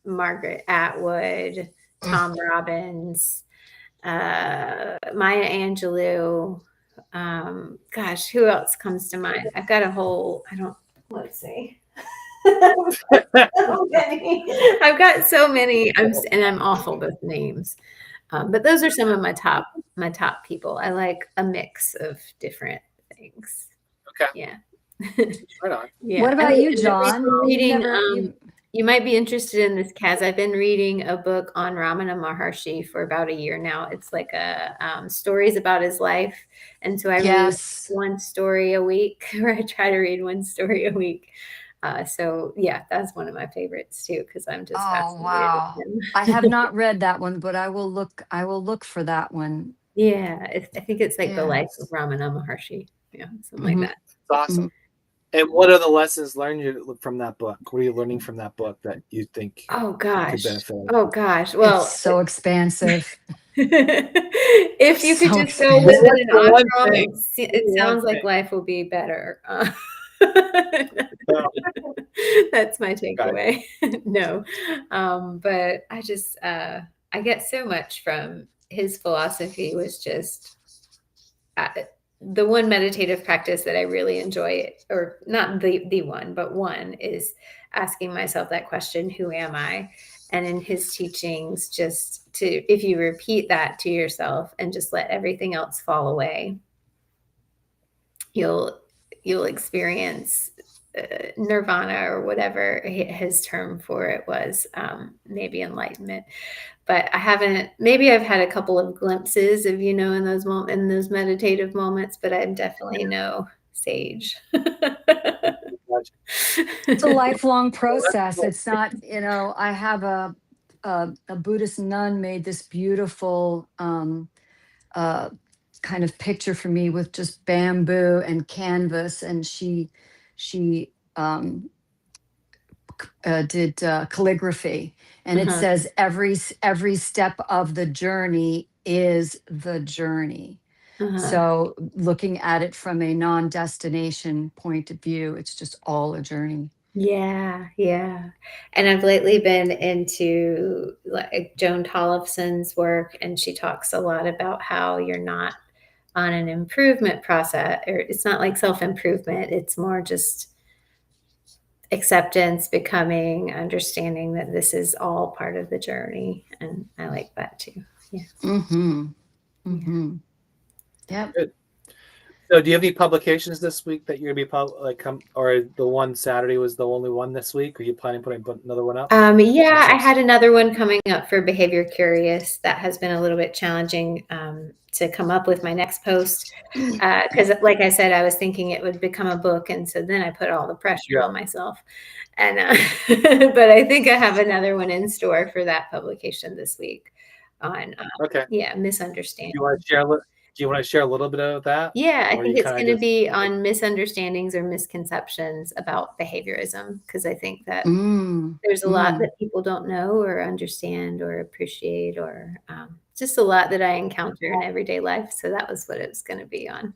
Margaret Atwood, Tom Robbins, Maya Angelou. Gosh, who else comes to mind? I've got a whole, let's see. Okay. I've got so many, and I'm awful with names. But those are some of my top people. I like a mix of different things. Okay. Yeah. Right on. Yeah. What about you, John? You might be interested in this, Kaz. I've been reading a book on Ramana Maharshi for about a year now. It's like stories about his life. And so I read one story a week, or I try to read one story a week. So yeah, that's one of my favorites too, because I'm just fascinated. Wow. with him. I have not read that one, but I will look for that one. Yeah, I think it's like the life of Ramana Maharshi. Yeah, something like that. It's awesome. And what are the lessons learned from that book? What are you learning from that book that you think could benefit? Oh gosh. Well, it's so expansive. If you could just go with an ashram, it sounds like life will be better. That's my takeaway. No, but I just I get so much from his philosophy. Was just the one meditative practice that I really enjoy, or not the one, but one, is asking myself that question, who am I? And in his teachings, just if you repeat that to yourself and just let everything else fall away, you'll experience nirvana, or whatever his term for it was, maybe enlightenment. But maybe I've had a couple of glimpses of, in those meditative moments, but I'm definitely no sage. It's a lifelong process. It's not, I have a Buddhist nun made this beautiful kind of picture for me with just bamboo and canvas, and she did calligraphy, and it says every step of the journey is the journey. So looking at it from a non-destination point of view, it's just all a journey. Yeah. And I've lately been into like Joan Tollefson's work, and she talks a lot about how you're not on an improvement process, or it's not like self-improvement. It's more just acceptance, becoming, understanding that this is all part of the journey. And I like that too. Yeah. Yeah. Good. So do you have any publications this week that you're gonna be or the one Saturday was the only one this week? Are you planning on putting another one up? Yeah, I had another one coming up for Behavior Curious. That has been a little bit challenging to come up with my next post, because like I said, I was thinking it would become a book, and so then I put all the pressure on myself. And but I think I have another one in store for that publication this week on misunderstanding. Do you want to share a little bit of that? Yeah, I think it's going to be on misunderstandings or misconceptions about behaviorism, because I think that there's a lot that people don't know or understand or appreciate, or just a lot that I encounter in everyday life. So that was what it was going to be on.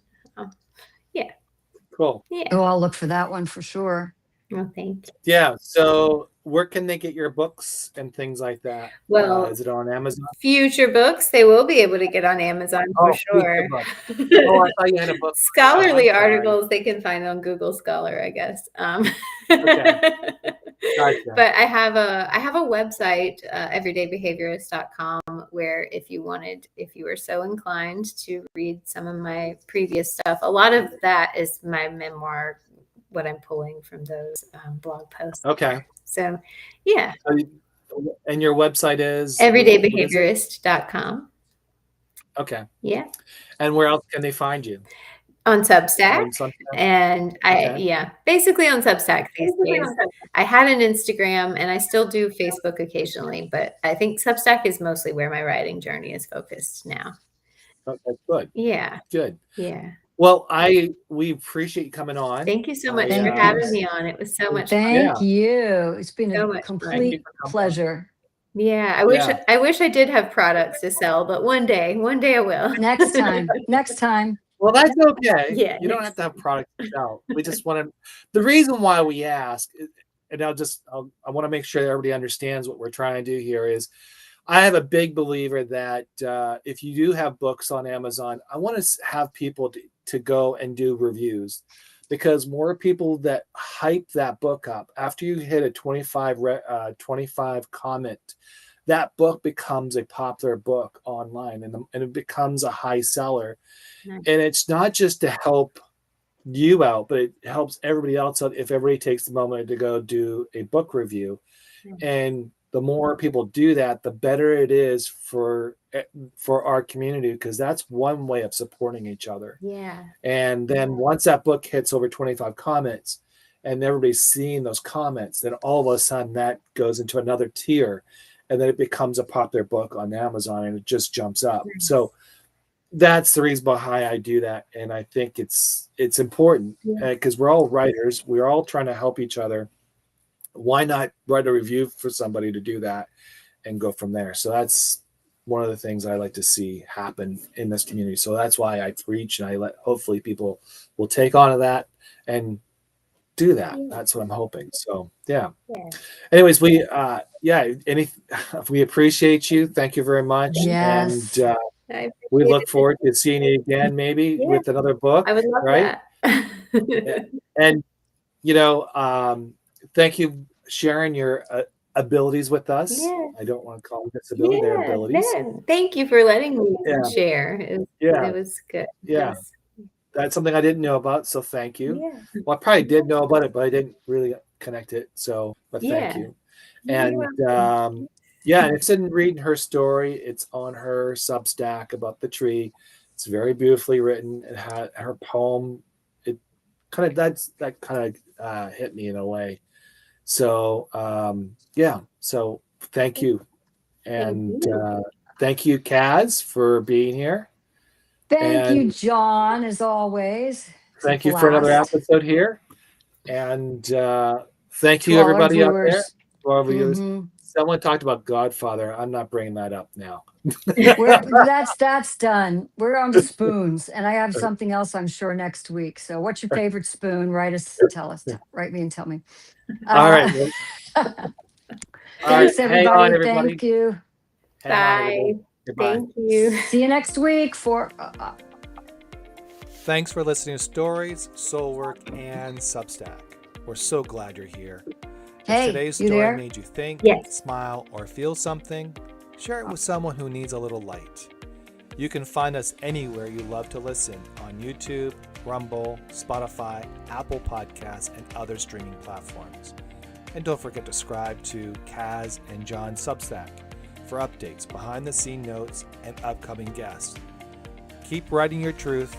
Cool. Yeah. Oh, I'll look for that one for sure. Well, thank you. Yeah. So where can they get your books and things like that? Well, is it on Amazon? Future books, they will be able to get on Amazon for sure. I thought you had a book. Scholarly articles they can find on Google Scholar, I guess. Okay. Gotcha. But I have a website, everydaybehaviorist.com, where if you were so inclined to read some of my previous stuff, a lot of that is my memoir, what I'm pulling from those blog posts. Okay. So, yeah. And your website is? everydaybehaviorist.com. Okay. Yeah. And where else can they find you? On Substack. And basically on Substack these days. I had an Instagram, and I still do Facebook occasionally, but I think Substack is mostly where my writing journey is focused now. Okay, good. Yeah. Good. Yeah. Well, we appreciate you coming on. Thank you so much for having me on. It was so much fun. Thank you. It's been a complete pleasure. Yeah, Yeah. I wish I did have products to sell, but one day I will. Next time. Well, that's okay. Yeah, You don't have next to have products to sell. We just want to. The reason why we ask, and I want to make sure that everybody understands what we're trying to do here is, I have a big believer that if you do have books on Amazon, I want to have people to go and do reviews, because more people that hype that book up after you hit a 25 comment, that book becomes a popular book online, and it becomes a high seller. Nice. And it's not just to help you out, but it helps everybody else out if everybody takes the moment to go do a book review. And the more people do that, the better it is for our community, because that's one way of supporting each other. Yeah. And then once that book hits over 25 comments and everybody's seeing those comments, then all of a sudden that goes into another tier, and then it becomes a popular book on Amazon, and it just jumps up. Nice. So that's the reason behind I do that. And I think it's important, because we're all writers. We're all trying to help each other. Why not write a review for somebody to do that and go from there? So that's one of the things I like to see happen in this community. So that's why I preach, and hopefully people will take on to that and do that. That's what I'm hoping. So yeah. Anyways, we appreciate you. Thank you very much. Yes. And we look forward to seeing you again, maybe with another book. I would love right? that. And thank you sharing your abilities with us. Yes. I don't want to call them disability, they're abilities. Thank you for letting me share. It was good. Yeah. Yes. That's something I didn't know about, so thank you. Yeah. Well, I probably did know about it, but I didn't really connect it. But thank you. And and if it's in reading her story, it's on her Substack about the tree. It's very beautifully written. It had her poem. It kind of hit me in a way. So so thank you. And thank you, Kaz, for being here. Thank you, John, as always. Thank you for another episode here. And thank you, To all our everybody out there. viewers. To our viewers. Someone talked about Godfather. I'm not bringing that up now. That's done. We're on to spoons, and I have something else I'm sure next week. So what's your favorite spoon? Write me and tell me. All right. Thanks, everybody. On, everybody. Thank you. Bye. Thank you. See you next week for Thanks for listening to Stories, Soulwork, and Substack. We're so glad you're here. Hey, if today's you story there? made you think, Yes. smile, or feel something, share it with someone who needs a little light. You can find us anywhere you love to listen, on YouTube, Rumble, Spotify, Apple Podcasts, and other streaming platforms. And don't forget to subscribe to Kaz and John Substack for updates, behind-the-scene notes, and upcoming guests. Keep writing your truth,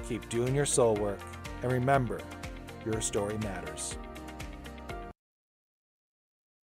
keep doing your soul work, and remember, your story matters.